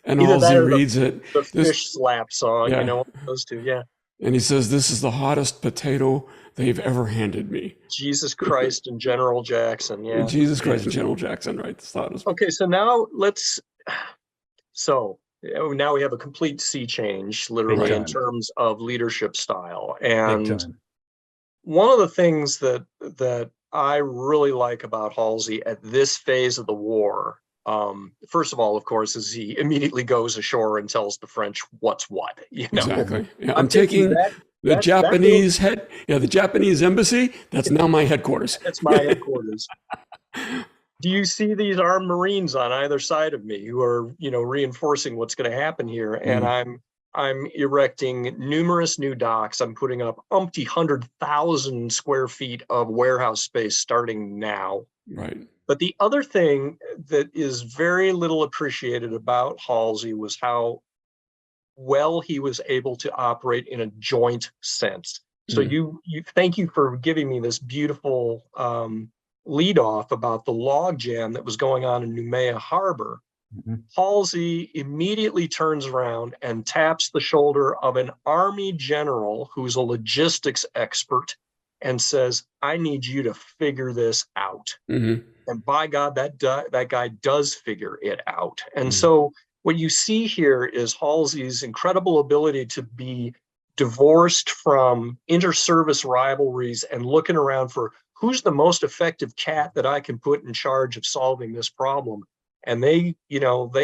And Halsey reads it. The fish slap song, those two, And he says, "This is the hottest potato they've ever handed me." Jesus Christ and General Jackson, Jesus Christ and General Jackson, right? The hottest. Okay, so now now we have a complete sea change, literally, in terms of leadership style. And one of the things that I really like about Halsey at this phase of the war, first of all, of course, is he immediately goes ashore and tells the French what's what. Exactly. Yeah, I'm taking the Japanese the Japanese embassy. That's now my headquarters. That's my headquarters. Do you see these armed Marines on either side of me who are, reinforcing what's going to happen here? And I'm erecting numerous new docks. I'm putting up umpty 100,000 square feet of warehouse space starting now. Right. But the other thing that is very little appreciated about Halsey was how well he was able to operate in a joint sense. So you thank you for giving me this beautiful lead off about the log jam that was going on in Noumea Harbor. Halsey immediately turns around and taps the shoulder of an Army general who's a logistics expert and says, "I need you to figure this out." And by God, that guy does figure it out. And so what you see here is Halsey's incredible ability to be divorced from inter-service rivalries and looking around for who's the most effective cat that I can put in charge of solving this problem. And they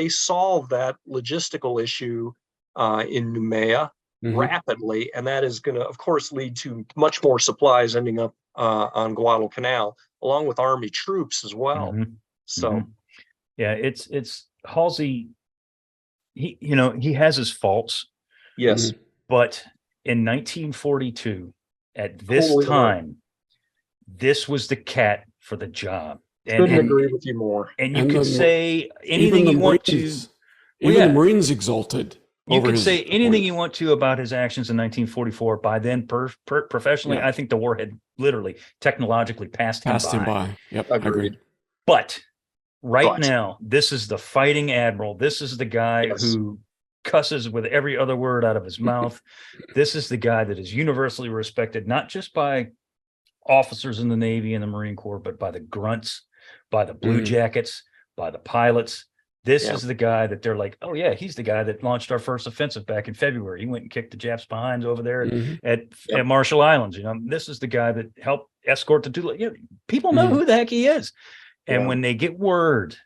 solve that logistical issue in Noumea rapidly. And that is going to, of course, lead to much more supplies ending up on Guadalcanal, along with Army troops as well. So, yeah, it's Halsey he has his faults, Yes. but in 1942, at this Totally right. time, this was the cat for the job. Couldn't agree with you more. And you could say anything you want to. Even the Marines exulted. You could say anything you want to about his actions in 1944. By then, professionally, I think the war had literally technologically passed him by. Yep, agreed. But now, this is the fighting admiral. This is the guy who cusses with every other word out of his mouth. This is the guy that is universally respected, not just by officers in the Navy and the Marine Corps, but by the grunts, by the Blue Jackets, by the pilots. This is the guy that they're like, oh yeah, he's the guy that launched our first offensive back in February. He went and kicked the Japs behinds over there at Marshall Islands. This is the guy that helped escort the two. People know who the heck he is. And when they get word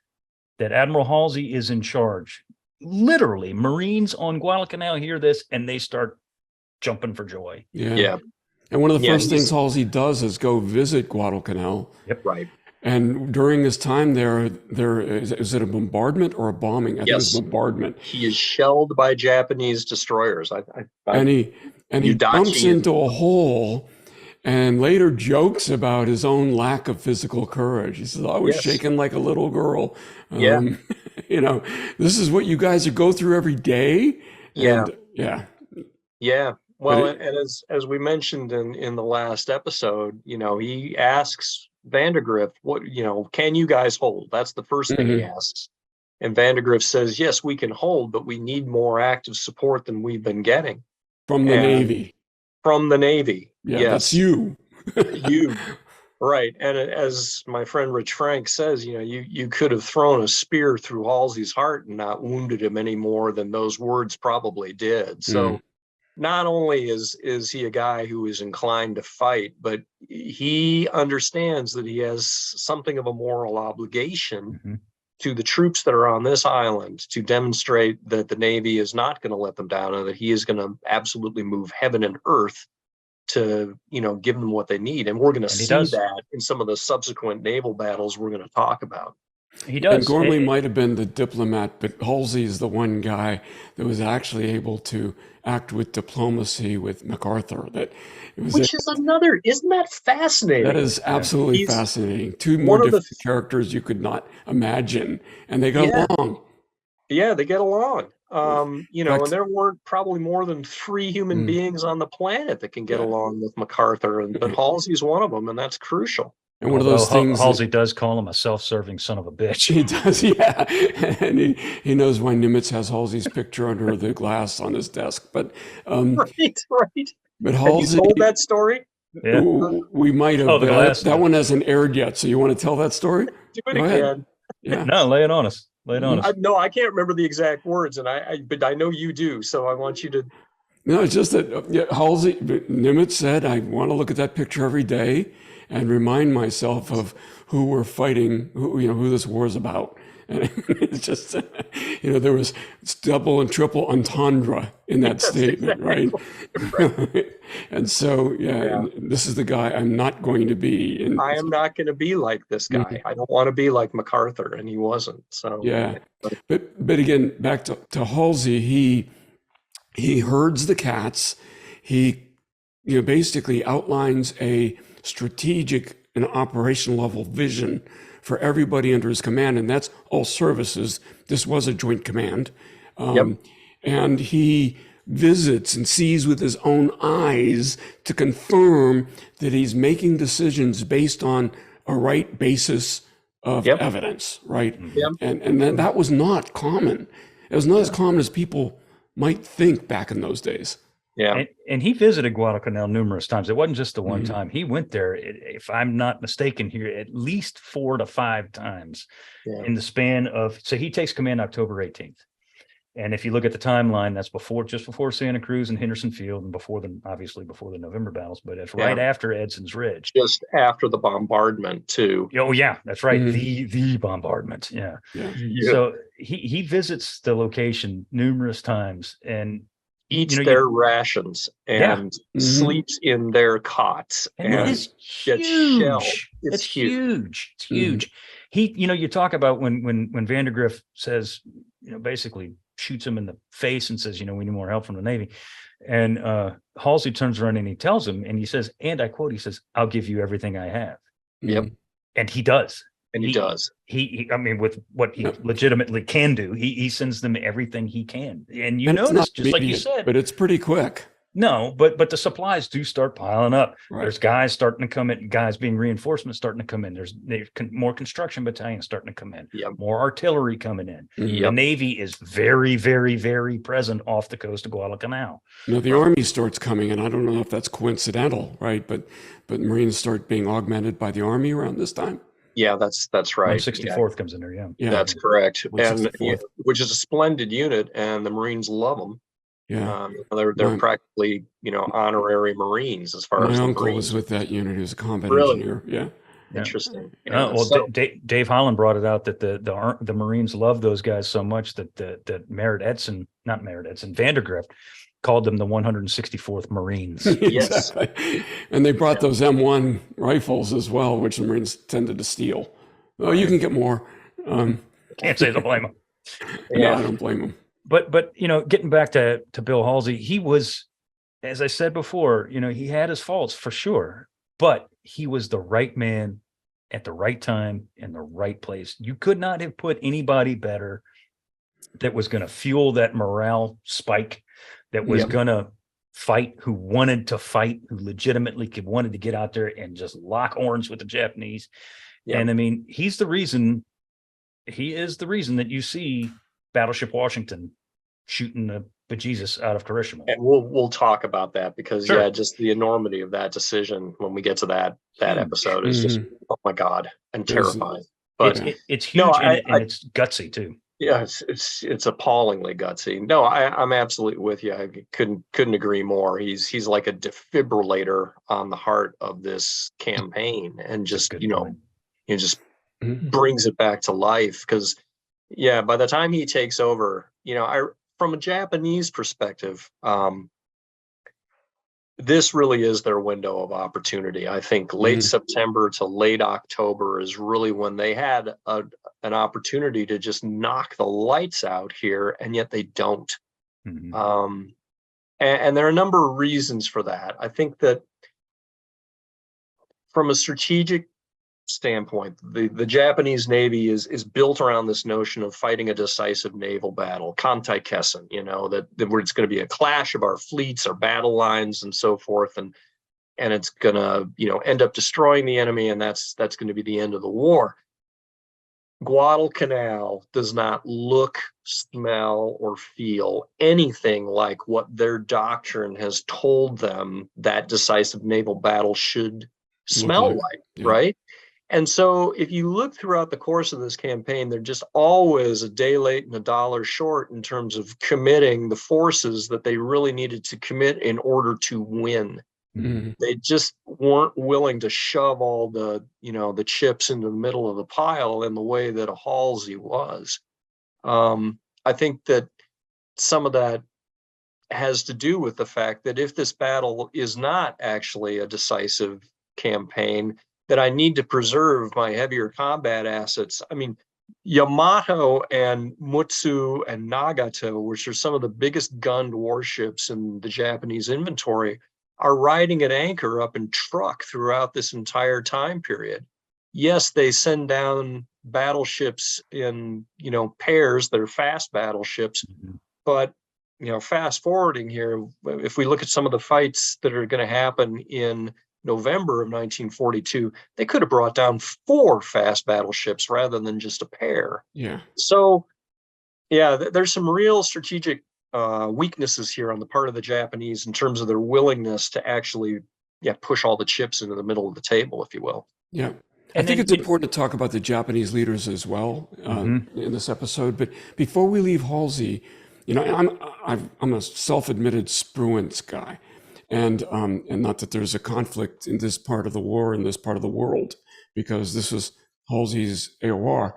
that Admiral Halsey is in charge, literally Marines on Guadalcanal hear this and they start jumping for joy. Yeah. And one of the first things Halsey does is go visit Guadalcanal. Yep. Right. And during his time there is it a bombardment or a bombing? I think it's a bombardment. He is shelled by Japanese destroyers. And he bumps into a hole and later jokes about his own lack of physical courage. He says, I was shaking like a little girl. This is what you guys go through every day. Yeah. And, yeah. Well, and as we mentioned in the last episode, he asks Vandegrift, what, can you guys hold? That's the first thing he asks. And Vandegrift says, yes, we can hold, but we need more active support than we've been getting. From the Navy. From the Navy. Yeah, that's you. You. Right. And as my friend Rich Frank says, you could have thrown a spear through Halsey's heart and not wounded him any more than those words probably did. So not only is he a guy who is inclined to fight, but he understands that he has something of a moral obligation to the troops that are on this island to demonstrate that the Navy is not going to let them down and that he is going to absolutely move heaven and earth to, give them what they need. And we're going to see that in some of the subsequent naval battles we're going to talk about. He does. And Ghormley might have been the diplomat, but Halsey is the one guy that was actually able to act with diplomacy with MacArthur. Isn't that fascinating? That is absolutely fascinating. Two more different characters you could not imagine, and they got along. Yeah, they get along. And there weren't probably more than 3 human beings on the planet that can get along with MacArthur, but Halsey's one of them, and that's crucial. And one of those things, Halsey does call him a self-serving son of a bitch. He does, yeah. And he knows why Nimitz has Halsey's picture under the glass on his desk. But right. But Halsey, have you told that story? Yeah. We might have. That one hasn't aired yet. So you want to tell that story? Do it again. Yeah. No, lay it on us. No, I can't remember the exact words, but I know you do. So I want you to. No, it's just that Nimitz said, I want to look at that picture every day and remind myself of who we're fighting, who this war is about. And it's just, there was double and triple entendre in that statement, right? And so, this is the guy I'm not going to be. I am not going to be like this guy. I don't want to be like MacArthur, and he wasn't. So but again, back to Halsey, he herds the cats. He basically outlines a strategic and operational level vision for everybody under his command, and that's all services. This was a joint command. And he visits and sees with his own eyes to confirm that he's making decisions based on a right basis of evidence, right? And that was not common. It was not as common as people might think back in those days. Yeah. And he visited Guadalcanal numerous times. It wasn't just the one time. He went there, if I'm not mistaken here, at least 4 to 5 times in the span of, so he takes command October 18th. And if you look at the timeline, that's just before Santa Cruz and Henderson Field and before the November battles, but it's right after Edson's Ridge. Just after the bombardment too. Oh yeah, that's right. The bombardment. Yeah. So he visits the location numerous times and eats their rations and sleeps in their cots. And it is huge. It's huge. It's huge. He, you talk about when Vandegrift says, basically shoots him in the face and says, we need more help from the Navy. And Halsey turns around and he tells him, and he says, and I quote, he says, "I'll give you everything I have." Yep. And he does. And he does. He I mean, with what he legitimately can do, he sends them everything he can. And And it's notice, not just like you immediate, said, but it's pretty quick. no, but the supplies do start piling up. Right. There's guys starting to come in, guys being reinforcements starting to come in. There's more construction battalions starting to come in. Yep. More artillery coming in. Mhm. The Navy is very, very, very present off the coast of Guadalcanal. Now the Army starts coming in. I don't know if that's coincidental, right? But Marines start being augmented by the Army around this time. Yeah, that's right. 164th comes in there, yeah. Yeah, That's correct. And 164th. which is a splendid unit, and the Marines love them. Yeah. They're My- practically, honorary Marines as far My as the uncle Marines. was with that unit. He was a combat Really? engineer. Yeah. Interesting. Well, So- Dave Holland brought it out that the Marines love those guys so much that Vandergrift called them the 164th Marines. Yes. Exactly. And they brought those M1 rifles as well, which the Marines tended to steal. Oh, you can get more. Can't say I don't blame them. No, I don't blame them. But getting back to Bill Halsey, he was, as I said before, he had his faults for sure, but he was the right man at the right time in the right place. You could not have put anybody better that was going to fuel that morale spike, that was going to fight, who wanted to fight, who legitimately wanted to get out there and just lock horns with the Japanese. Yep. And I mean, he is the reason that you see Battleship Washington shooting the bejesus out of Kirishima. And we'll talk about that because Sure. just the enormity of that decision when we get to that episode is just, oh my God, and There's- terrifying. But It's huge, No, and it's gutsy too. yeah, it's appallingly gutsy. No, I'm absolutely with you. I couldn't agree more. He's like a defibrillator on the heart of this campaign, and just Good point. he just Mhm. brings it back to life. Because by the time he takes over, from a Japanese perspective, this really is their window of opportunity. I think late September to late October is really when they had an opportunity to just knock the lights out here, and yet they don't. Mhm. And there are a number of reasons for that. I think that from a strategic standpoint, the Japanese Navy is built around this notion of fighting a decisive naval battle, kantai-kessen, that where it's going to be a clash of our fleets, our battle lines, and so forth, and it's going to end up destroying the enemy, and that's going to be the end of the war. Guadalcanal does not look, smell, or feel anything like what their doctrine has told them that decisive naval battle should smell like, right? And so if you look throughout the course of this campaign, they're just always a day late and a dollar short in terms of committing the forces that they really needed to commit in order to win. Mhm. They just weren't willing to shove all the chips into the middle of the pile in the way that a Halsey was. I think that some of that has to do with the fact that if this battle is not actually a decisive campaign, that I need to preserve my heavier combat assets. I mean, Yamamoto and Mutsu and Nagato, which are some of the biggest gunned warships in the Japanese inventory, are riding at anchor up in truck throughout this entire time period. Yes, they send down battleships in, pairs. They're fast battleships, but fast forwarding here, if we look at some of the fights that are going to happen in November of 1942, they could have brought down 4 fast battleships rather than just a pair. Yeah. So, there's some real strategic weaknesses here on the part of the Japanese in terms of their willingness to actually, push all the chips into the middle of the table, if you will. Yeah. And I think then, it's important to talk about the Japanese leaders as well in this episode. But before we leave Halsey, I'm a self-admitted Spruance guy. And not that there's a conflict in this part of the war, in this part of the world, because this was Halsey's AOR.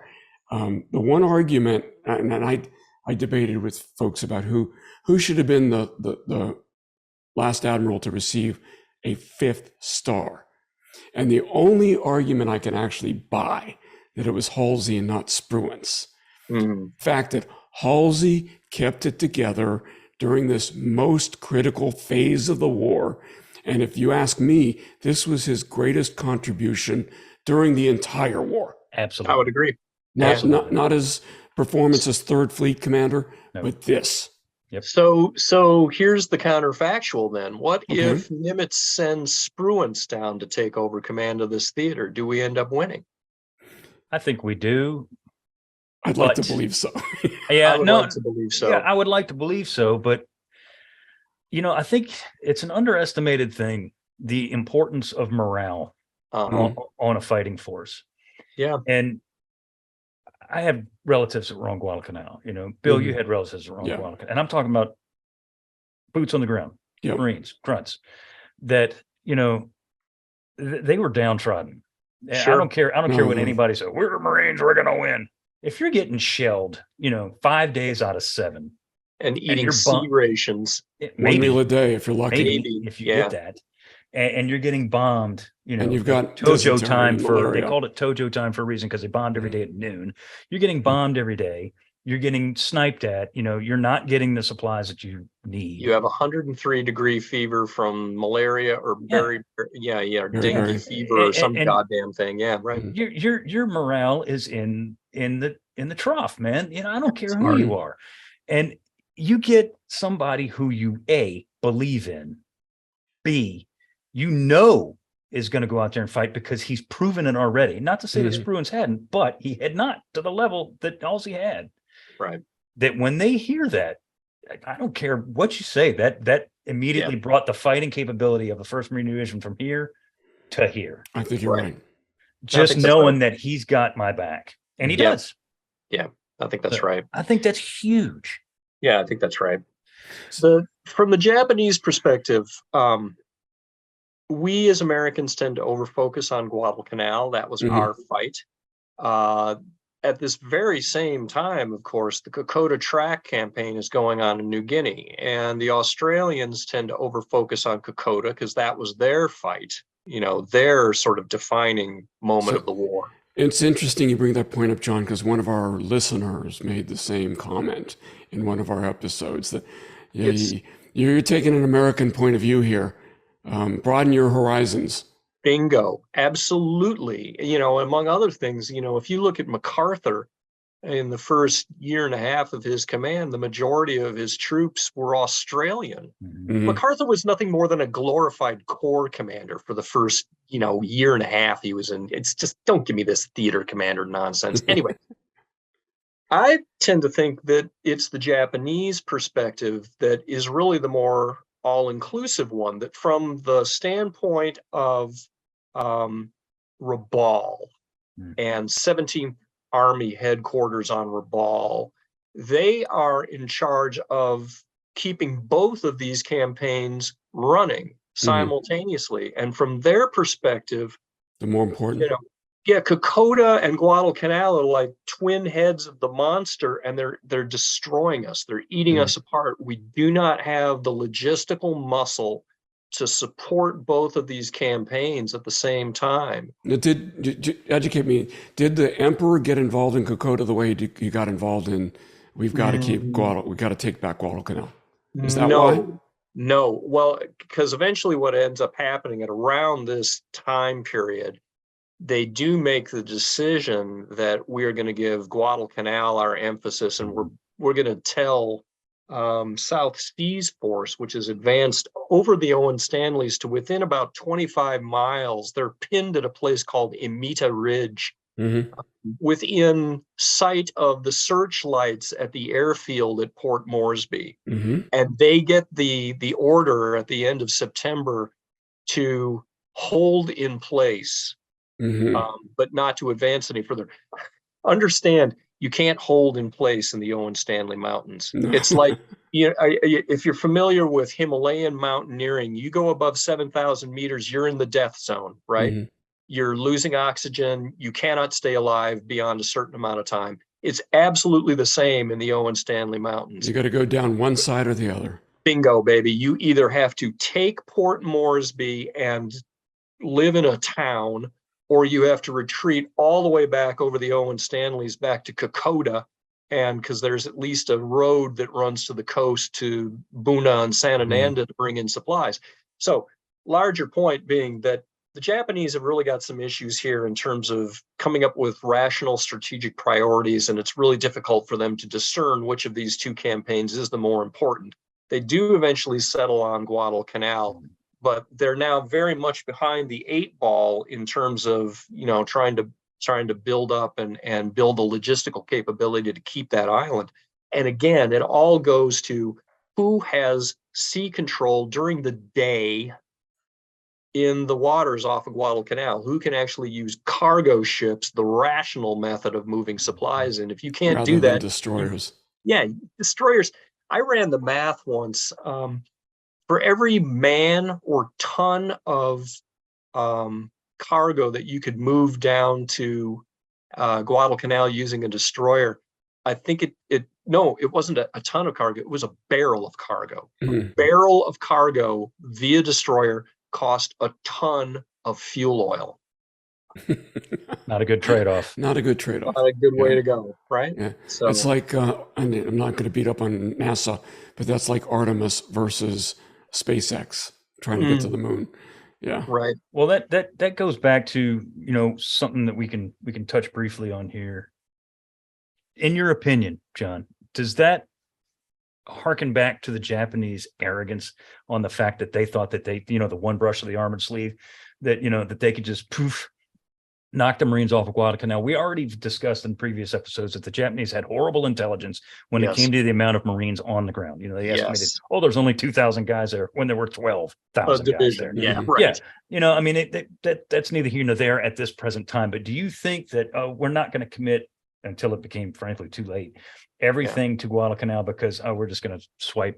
The one argument, and I debated with folks about who should have been the last admiral to receive a 5th star. And the only argument I can actually buy that it was Halsey and not Spruance. The fact that Halsey kept it together during this most critical phase of the war. And if you ask me, this was his greatest contribution during the entire war. Absolutely. I would agree. Not his performance as Third Fleet Commander, No. but this. Yep. So here's the counterfactual then. What Okay. if Nimitz sends Spruance down to take over command of this theater? Do we end up winning? I think we do. I'd like to believe so. Yeah, I would like to believe so. Yeah, I would like to believe so, but I think it's an underestimated thing, the importance of morale on a fighting force. Yeah. And I have relatives that were on Guadalcanal. Bill, you had relatives that were on Guadalcanal. And I'm talking about boots on the ground, Marines, grunts, that, they were downtrodden. Sure. I don't care what anybody says. We're Marines, we're going to win. If you're getting shelled, 5 days out of 7. And eating sea rations. One meal a day, if you're lucky. Maybe if you get that. And you're getting bombed, and you've got Tojo time they called it Tojo time for a reason, because they bombed every day at noon. You're getting bombed every day. You're getting sniped at, you're not getting the supplies that you need. You have 103-degree fever from malaria or dengue fever or some goddamn thing. Yeah, right. Your morale is in the trough, man. I don't care who you are. And you get somebody who you A, believe in, B, is going to go out there and fight because he's proven it already. Not to say that Spruance hadn't, but he had not to the level that Halsey had. Right. That when they hear that, I don't care what you say, that immediately brought the fighting capability of the 1st Marine Division from here to here. I think you're right. Just knowing that he's got my back. And he does. Yeah, I think that's right. I think that's huge. Yeah, I think that's right. So from the Japanese perspective, we as Americans tend to overfocus on Guadalcanal. That was our fight. At this very same time, of course, the Kokoda track campaign is going on in New Guinea, and the Australians tend to overfocus on Kokoda because that was their fight, their sort of defining moment of the war. It's interesting you bring that point up, John, because one of our listeners made the same comment in one of our episodes that you're taking an American point of view here. Broaden your horizons. Bingo. Absolutely. Among other things, if you look at MacArthur in the first year and a half of his command, the majority of his troops were Australian. MacArthur was nothing more than a glorified corps commander for the first, year and a half he was in. It's just, don't give me this theater commander nonsense. Anyway, I tend to think that it's the Japanese perspective that is really the more all-inclusive one, that from the standpoint of Rabaul and 17th Army headquarters on Rabaul, they are in charge of keeping both of these campaigns running simultaneously. And from their perspective, the more important, Kokoda and Guadalcanal are like twin heads of the monster, and they're destroying us. They're eating us apart. We do not have the logistical muscle to support both of these campaigns at the same time. Did educate me? Did the Emperor get involved in Kokoda the way he got involved in? We've got to keep we've got to take back Guadalcanal. Is that why? No. Well, because eventually, what ends up happening at around this time period, they do make the decision that we are going to give Guadalcanal our emphasis, and we're going to tell South Seas Force, which is advanced over the Owen Stanleys to within about 25 miles. They're pinned at a place called Imita Ridge, within sight of the searchlights at the airfield at Port Moresby. And they get the order at the end of September to hold in place, but not to advance any further. Understand, you can't hold in place in the Owen Stanley Mountains. It's like, if you're familiar with Himalayan mountaineering, you go above 7,000 meters, you're in the death zone, right? You're losing oxygen. You cannot stay alive beyond a certain amount of time. It's absolutely the same in the Owen Stanley Mountains. You got to go down one side or the other. Bingo, baby. You either have to take Port Moresby and live in a town, or you have to retreat all the way back over the Owen Stanleys back to Kokoda and because there's at least a road that runs to the coast to Buna and Santa Nanda to bring in supplies. So larger point being that the Japanese have really got some issues here in terms of coming up with rational strategic priorities, and it's really difficult for them to discern which of these two campaigns is the more important. They do eventually settle on Guadalcanal, but they're now very much behind the 8 ball in terms of, trying to build up and build the logistical capability to keep that island. And again, it all goes to who has sea control during the day in the waters off of Guadalcanal, who can actually use cargo ships, the rational method of moving supplies. And if you can't rather do than that, destroyers. Destroyers. I ran the math once. For every man or ton of cargo that you could move down to Guadalcanal using a destroyer, I think it wasn't a ton of cargo. It was a barrel of cargo. A barrel of cargo via destroyer cost a ton of fuel oil. Not a good trade-off. Not a good trade-off. Not a good way to go, right? Yeah. So it's like, and I'm not going to beat up on NASA, but that's like Artemis versus SpaceX trying to get to the moon. Yeah. Right. Well, that goes back to, something that we can touch briefly on here. In your opinion, John, does that harken back to the Japanese arrogance on the fact that they thought that they, the one brush of the armored sleeve, that, that they could just poof, knock the Marines off of Guadalcanal? We already discussed in previous episodes that the Japanese had horrible intelligence when it came to the amount of Marines on the ground. They estimated, there's only 2,000 guys there when there were 12,000 guys there. Yeah, right. Yeah. That's neither here nor there at this present time. But do you think that we're not going to commit until it became, frankly, too late, everything to Guadalcanal because we're just going to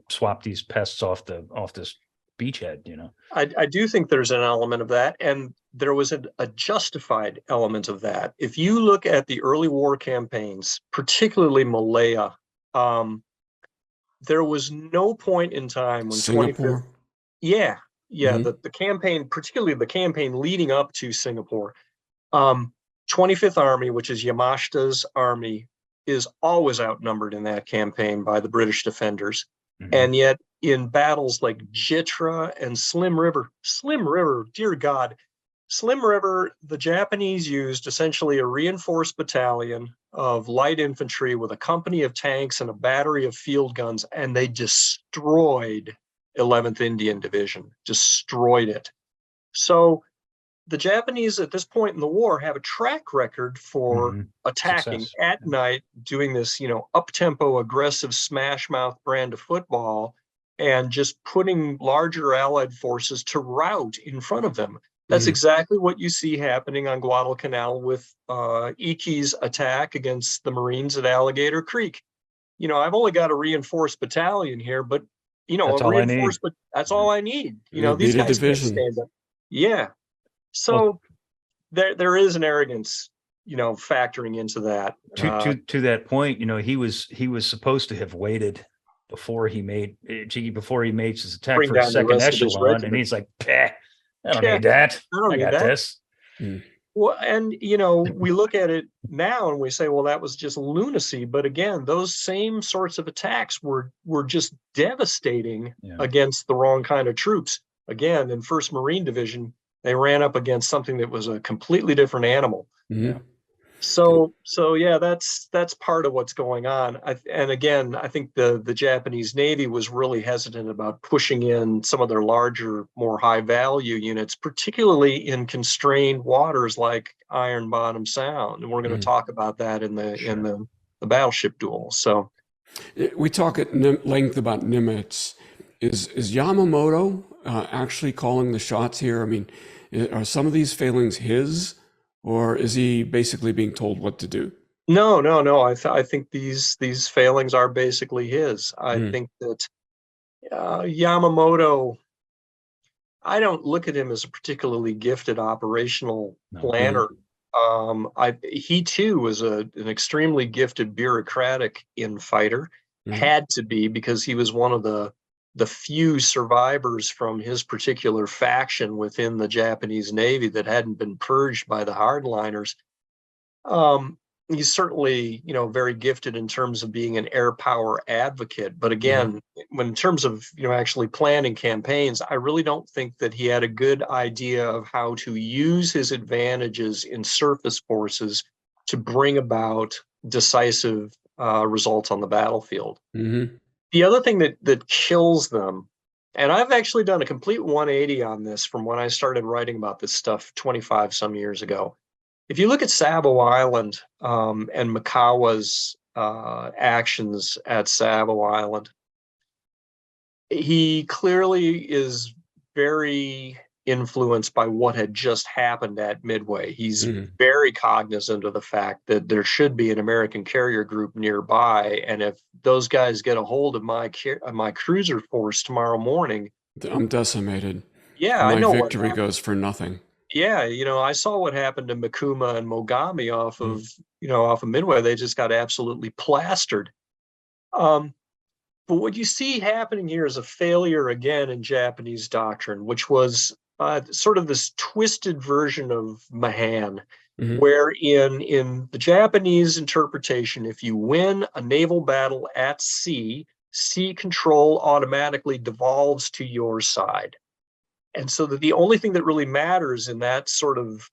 swap these pests off this beachhead? I do think there's an element of that, and there was a justified element of that. If you look at the early war campaigns, particularly Malaya, there was no point in time when Singapore. The campaign, particularly the campaign leading up to Singapore, 25th Army, which is Yamashita's army, is always outnumbered in that campaign by the British defenders. And yet in battles like Jitra and Slim River, dear God, Slim River, the Japanese used essentially a reinforced battalion of light infantry with a company of tanks and a battery of field guns, and they destroyed 11th Indian Division, destroyed it. So the Japanese at this point in the war have a track record for attacking at night, doing this, up-tempo, aggressive smash mouth brand of football, and just putting larger Allied forces to rout in front of them. That's exactly what you see happening on Guadalcanal with Iki's attack against the Marines at Alligator Creek. I've only got a reinforced battalion here, but that's a reinforced, but that's all I need. These guys can't stand up. Yeah. So there is an arrogance, factoring into that. To that point, he was supposed to have waited before he made his attack for a second echelon, and he's like, I don't need that. I got this. Well, and we look at it now and we say, well, that was just lunacy. But again, those same sorts of attacks were just devastating against the wrong kind of troops. Again, in 1st Marine Division, they ran up against something that was a completely different animal. So that's part of what's going on. And again, I think the Japanese Navy was really hesitant about pushing in some of their larger, more high value units, particularly in constrained waters like Iron Bottom Sound. And we're going to talk about that in the battleship duel. So we talk at length about Nimitz. Is Yamamoto actually calling the shots here? I mean, are some of these failings his? Or is he basically being told what to do? No. I think these failings are basically his. I think that Yamamoto, I don't look at him as a particularly gifted operational planner. He too was an extremely gifted bureaucratic infighter. Had to be, because he was one of the few survivors from his particular faction within the Japanese Navy that hadn't been purged by the hardliners. he's certainly, very gifted in terms of being an air power advocate. But again, when in terms of, actually planning campaigns, I really don't think that he had a good idea of how to use his advantages in surface forces to bring about decisive results on the battlefield. The other thing that kills them, and I've actually done a complete 180 on this from when I started writing about this stuff 25 some years ago. If you look at Savo Island and Mikawa's actions at Savo Island, he clearly is very influenced by what had just happened at Midway. He's very cognizant of the fact that there should be an American carrier group nearby, and if those guys get a hold of my cruiser force tomorrow morning, I'm decimated. Yeah, my I know victory goes for nothing. Yeah, I saw what happened to Mikuma and Mogami off of Midway. They just got absolutely plastered. But what you see happening here is a failure again in Japanese doctrine, which was sort of this twisted version of Mahan, wherein in the Japanese interpretation, if you win a naval battle at sea, sea control automatically devolves to your side. And so that the only thing that really matters in that sort of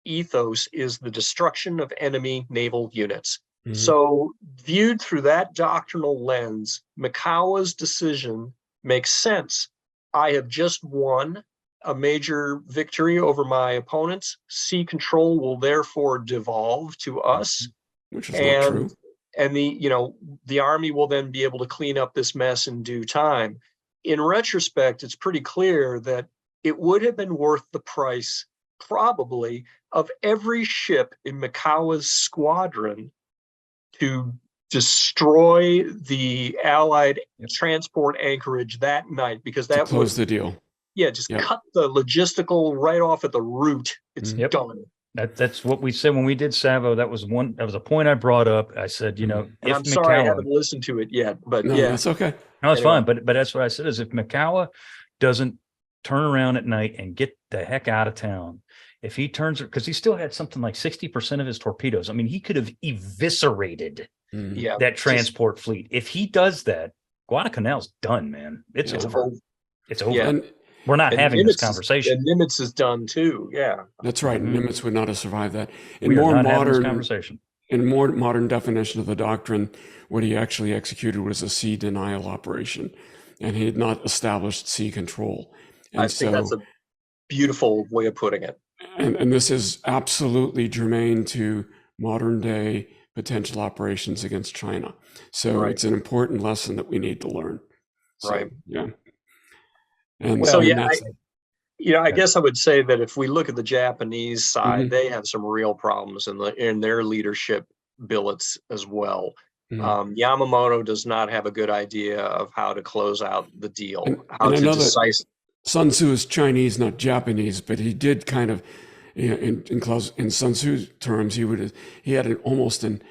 ethos is the destruction of enemy naval units. So viewed through that doctrinal lens, Mikawa's decision makes sense. I have just won a major victory over my opponents. Sea control will therefore devolve to us. Which is not true. And the Army will then be able to clean up this mess in due time. In retrospect, it's pretty clear that it would have been worth the price, probably, of every ship in Mikawa's squadron to destroy the Allied transport anchorage that night, because that close the deal. Yeah, just cut the logistical right off at the root. It's done. That's what we said when we did Savo. That was a point I brought up. I said, and I'm sorry I haven't listened to it yet, but that's okay. No, it's fine. But that's what I said is if Mikawa doesn't turn around at night and get the heck out of town, if he turns, because he still had something like 60% of his torpedoes. I mean, he could have eviscerated that transport fleet. If he does that, Guadalcanal's done, man. It's over. It's over. Yeah. We're not having this conversation. And Nimitz is done too. Yeah, that's right. Nimitz would not have survived that. In more modern definition of the doctrine, what he actually executed was a sea denial operation, and he had not established sea control. And I think that's a beautiful way of putting it. And this is absolutely germane to modern day potential operations against China. So it's an important lesson that we need to learn. So, yeah. And I guess I would say that if we look at the Japanese side, they have some real problems in their leadership billets as well. Yamamoto does not have a good idea of how to close out the deal. Sun Tzu is Chinese, not Japanese, but he did kind of, in Sun Tzu terms, he had almost an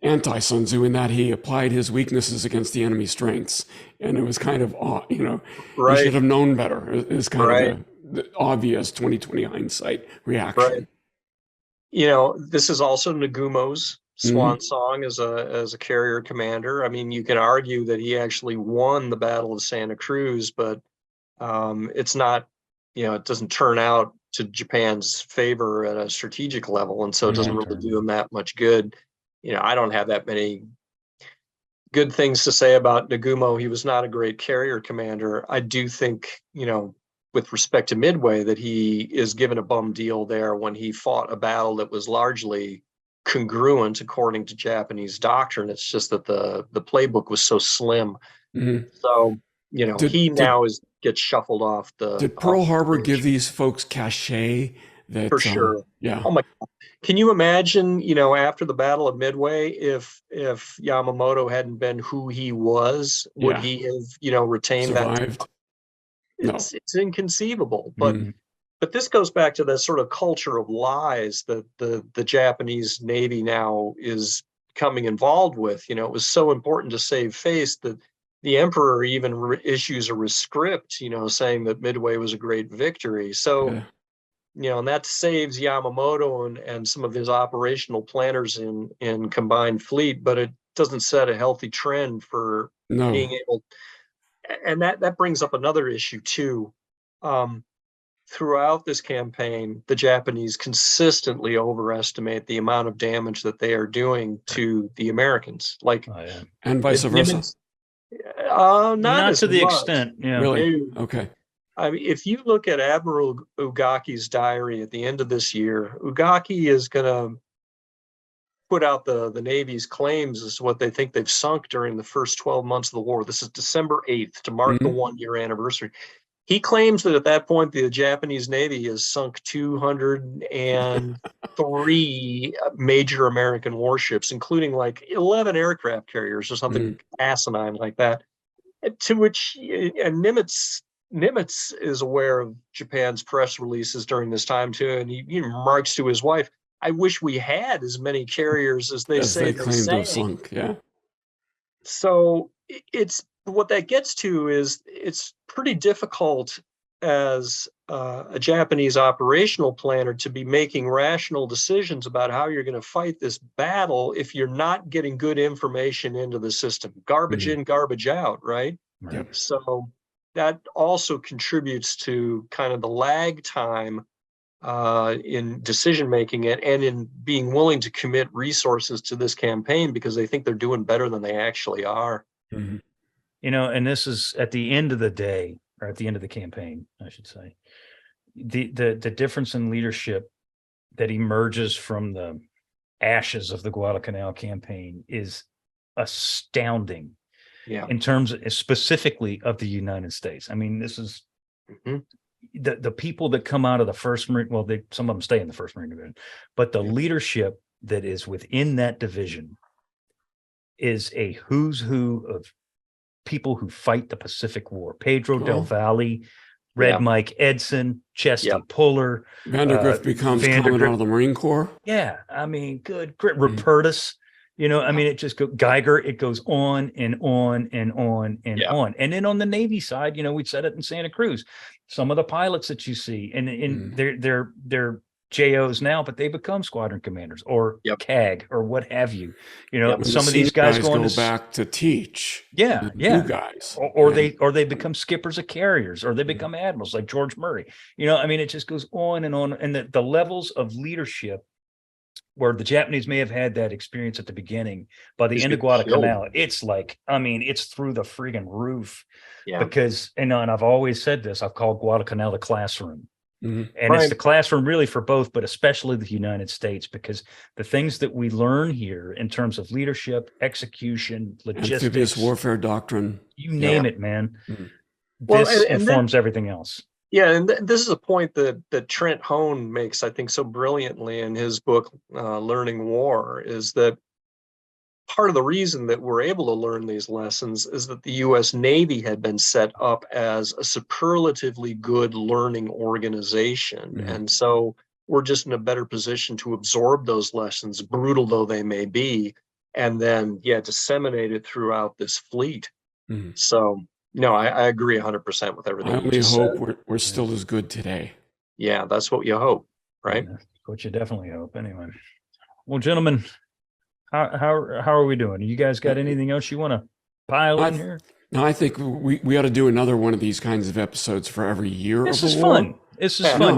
anti-Sun Tzu in that he applied his weaknesses against the enemy's strengths, and it was kind of, he should have known better. It's kind of the obvious 2020 hindsight reaction. This is also Nagumo's swan song as a carrier commander. I mean, you can argue that he actually won the Battle of Santa Cruz, but it's not, it doesn't turn out to Japan's favor at a strategic level, and so it doesn't really do him that much good. I don't have that many good things to say about Nagumo. He was not a great carrier commander. I do think, with respect to Midway, that he is given a bum deal there when he fought a battle that was largely congruent according to Japanese doctrine. It's just that the playbook was so slim. So, he now gets shuffled off the. Did Pearl Harbor give these folks cachet? That, for sure. Yeah. Oh my God. Can you imagine, after the Battle of Midway, if Yamamoto hadn't been who he was, would he have, retained survived? That? It's inconceivable. But this goes back to that sort of culture of lies that the Japanese Navy now is becoming involved with. It was so important to save face that the emperor even issues a rescript, saying that Midway was a great victory. So. and that saves Yamamoto and some of his operational planners in combined fleet, but it doesn't set a healthy trend for being able. And that brings up another issue too. Throughout this campaign, the Japanese consistently overestimate the amount of damage that they are doing to the Americans. And vice versa. Not to the much. extent. Yeah. Really? Okay. I mean, if you look at Admiral Ugaki's diary at the end of this year, Ugaki is going to put out the Navy's claims as to what they think they've sunk during the first 12 months of the war. This is December 8th to mark the 1-year anniversary. He claims that at that point, the Japanese Navy has sunk 203 major American warships, including 11 aircraft carriers or something asinine like that. To which, and Nimitz is aware of Japan's press releases during this time too, and he remarks to his wife, "I wish we had as many carriers as they say they claim to have sunk." Yeah. So it's what that gets to is it's pretty difficult as a Japanese operational planner to be making rational decisions about how you're going to fight this battle if you're not getting good information into the system. Garbage in, garbage out, right? Yep. So that also contributes to kind of the lag time in decision making and in being willing to commit resources to this campaign because they think they're doing better than they actually are. Mm-hmm. And this is at the end of the day, or at the end of the campaign, I should say, the difference in leadership that emerges from the ashes of the Guadalcanal campaign is astounding. Yeah. In terms of, specifically of the United States. I mean, this is the people that come out of the First Marine. Well, some of them stay in the First Marine Division, but the leadership that is within that division is a who's who of people who fight the Pacific War. Pedro Del Valle, Red Mike Edson, Chesty Puller. Vandergrift becomes Commandant of the Marine Corps. Yeah, I mean, good. Rupertus. I mean, it just goes Geiger. It goes on and on and on and on. And then on the Navy side, we said it in Santa Cruz. Some of the pilots that you see, and they're JOs now, but they become squadron commanders or CAG or what have you. Some of these guys go back to teach. New guys, or they become skippers of carriers, or they become admirals like George Murray. I mean, it just goes on, and the levels of leadership. Where the Japanese may have had that experience at the beginning, by the end of Guadalcanal, it's it's through the friggin' roof. Yeah. Because, and I've always said this, I've called Guadalcanal the classroom. And it's the classroom really for both, but especially the United States, because the things that we learn here in terms of leadership, execution, logistics, amphibious warfare doctrine, you name it, man. This informs everything else. Yeah, and this is a point that Trent Hone makes, I think, so brilliantly in his book, Learning War, is that part of the reason that we're able to learn these lessons is that the U.S. Navy had been set up as a superlatively good learning organization. And so we're just in a better position to absorb those lessons, brutal though they may be, and then, disseminate it throughout this fleet. So... No, I agree 100% with everything. I only hope we're still as good today. Yeah, that's what you hope, right? That's what you definitely hope. Anyway, well, gentlemen, how are we doing? You guys got anything else you want to pile in here? No, I think we ought to do another one of these kinds of episodes for every year. This is fun. This is fun.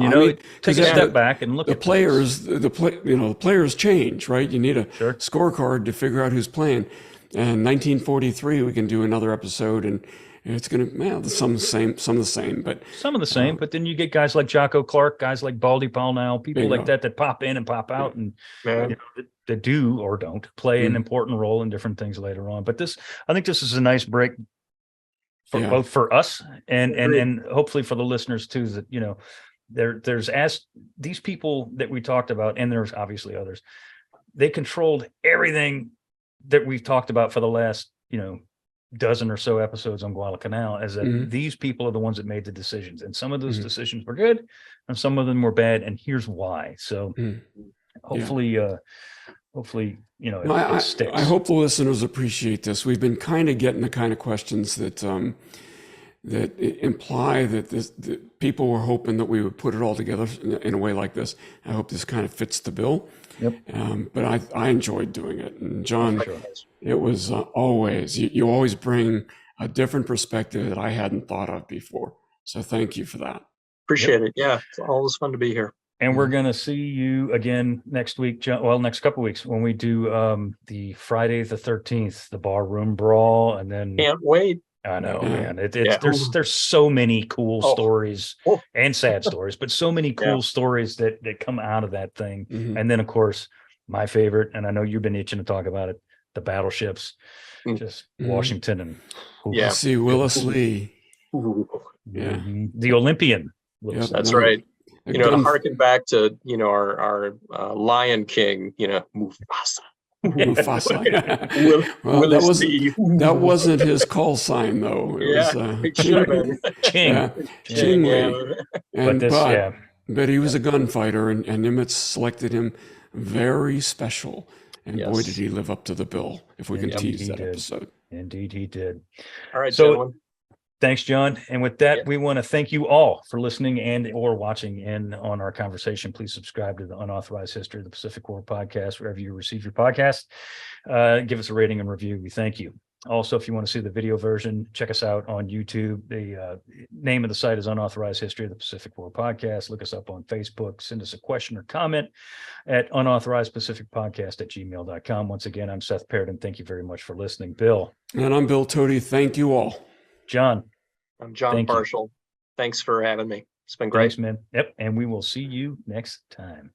Take a step back and look at the players. The players change, right? You need a scorecard to figure out who's playing. And 1943, we can do another episode and. It's going to, some the same, but some of the same. But then you get guys like Jocko Clark, guys like Baldy Paulnow, people like that pop in and pop out, and that do or don't play an important role in different things later on. But I think this is a nice break for both for us and hopefully for the listeners too. That there's these people that we talked about, and there's obviously others. They controlled everything that we've talked about for the last dozen or so episodes on Guadalcanal, as that these people are the ones that made the decisions, and some of those decisions were good and some of them were bad, and here's why. So hopefully it sticks. I hope the listeners appreciate this. We've been kind of getting the kind of questions that that imply that that people were hoping that we would put it all together in a way like this. I hope this kind of fits the bill. Yep. But I enjoyed doing it. And John, Sure. it was always, you always bring a different perspective that I hadn't thought of before. So thank you for that. Appreciate it. Yeah, it's always fun to be here. And we're going to see you again next week, John. Well, next couple of weeks when we do the Friday the 13th, the barroom brawl, and then Can't wait. I know, Yeah. man. Yeah. There's so many cool stories Oh. and sad stories, but so many cool Yeah. stories that come out of that thing. Mhm. And then, of course, my favorite, and I know you've been itching to talk about it, the battleships, Mm. just Mhm. Washington and Yeah. See Willis Lee. Ooh, Yeah. the Olympian. Yep. that's No, right. a You know, to gun- harken back to, you know, our Lion King, you know, Mufasa. Mufasa. Well, Willis Lee. that wasn't his call sign though. It was it should have been. Ching. Yeah. Ching Yeah. Lee. But this, yeah. But he was a gunfighter, and Nimitz selected him very special. And boy, Yes. did he live up to the bill, if we can Indeed tease he that did. episode. Indeed, he did. All right, So- gentlemen. Thanks, John. And with that, Yeah. we want to thank you all for listening and or watching in on our conversation. Please subscribe to the Unauthorized History of the Pacific War podcast, wherever you receive your podcast. Give us a rating and review. We thank you. Also, if you want to see the video version, check us out on YouTube. The name of the site is Unauthorized History of the Pacific War podcast. Look us up on Facebook. Send us a question or comment at unauthorizedpacificpodcast@gmail.com. Once again, I'm Seth Perrin. Thank you very much for listening. Bill, And I'm Bill Tody. Thank you all. John, I'm Jon Thank you. Parshall. Thanks for having me. It's been great. thanks, man. Yep. And we will see you next time.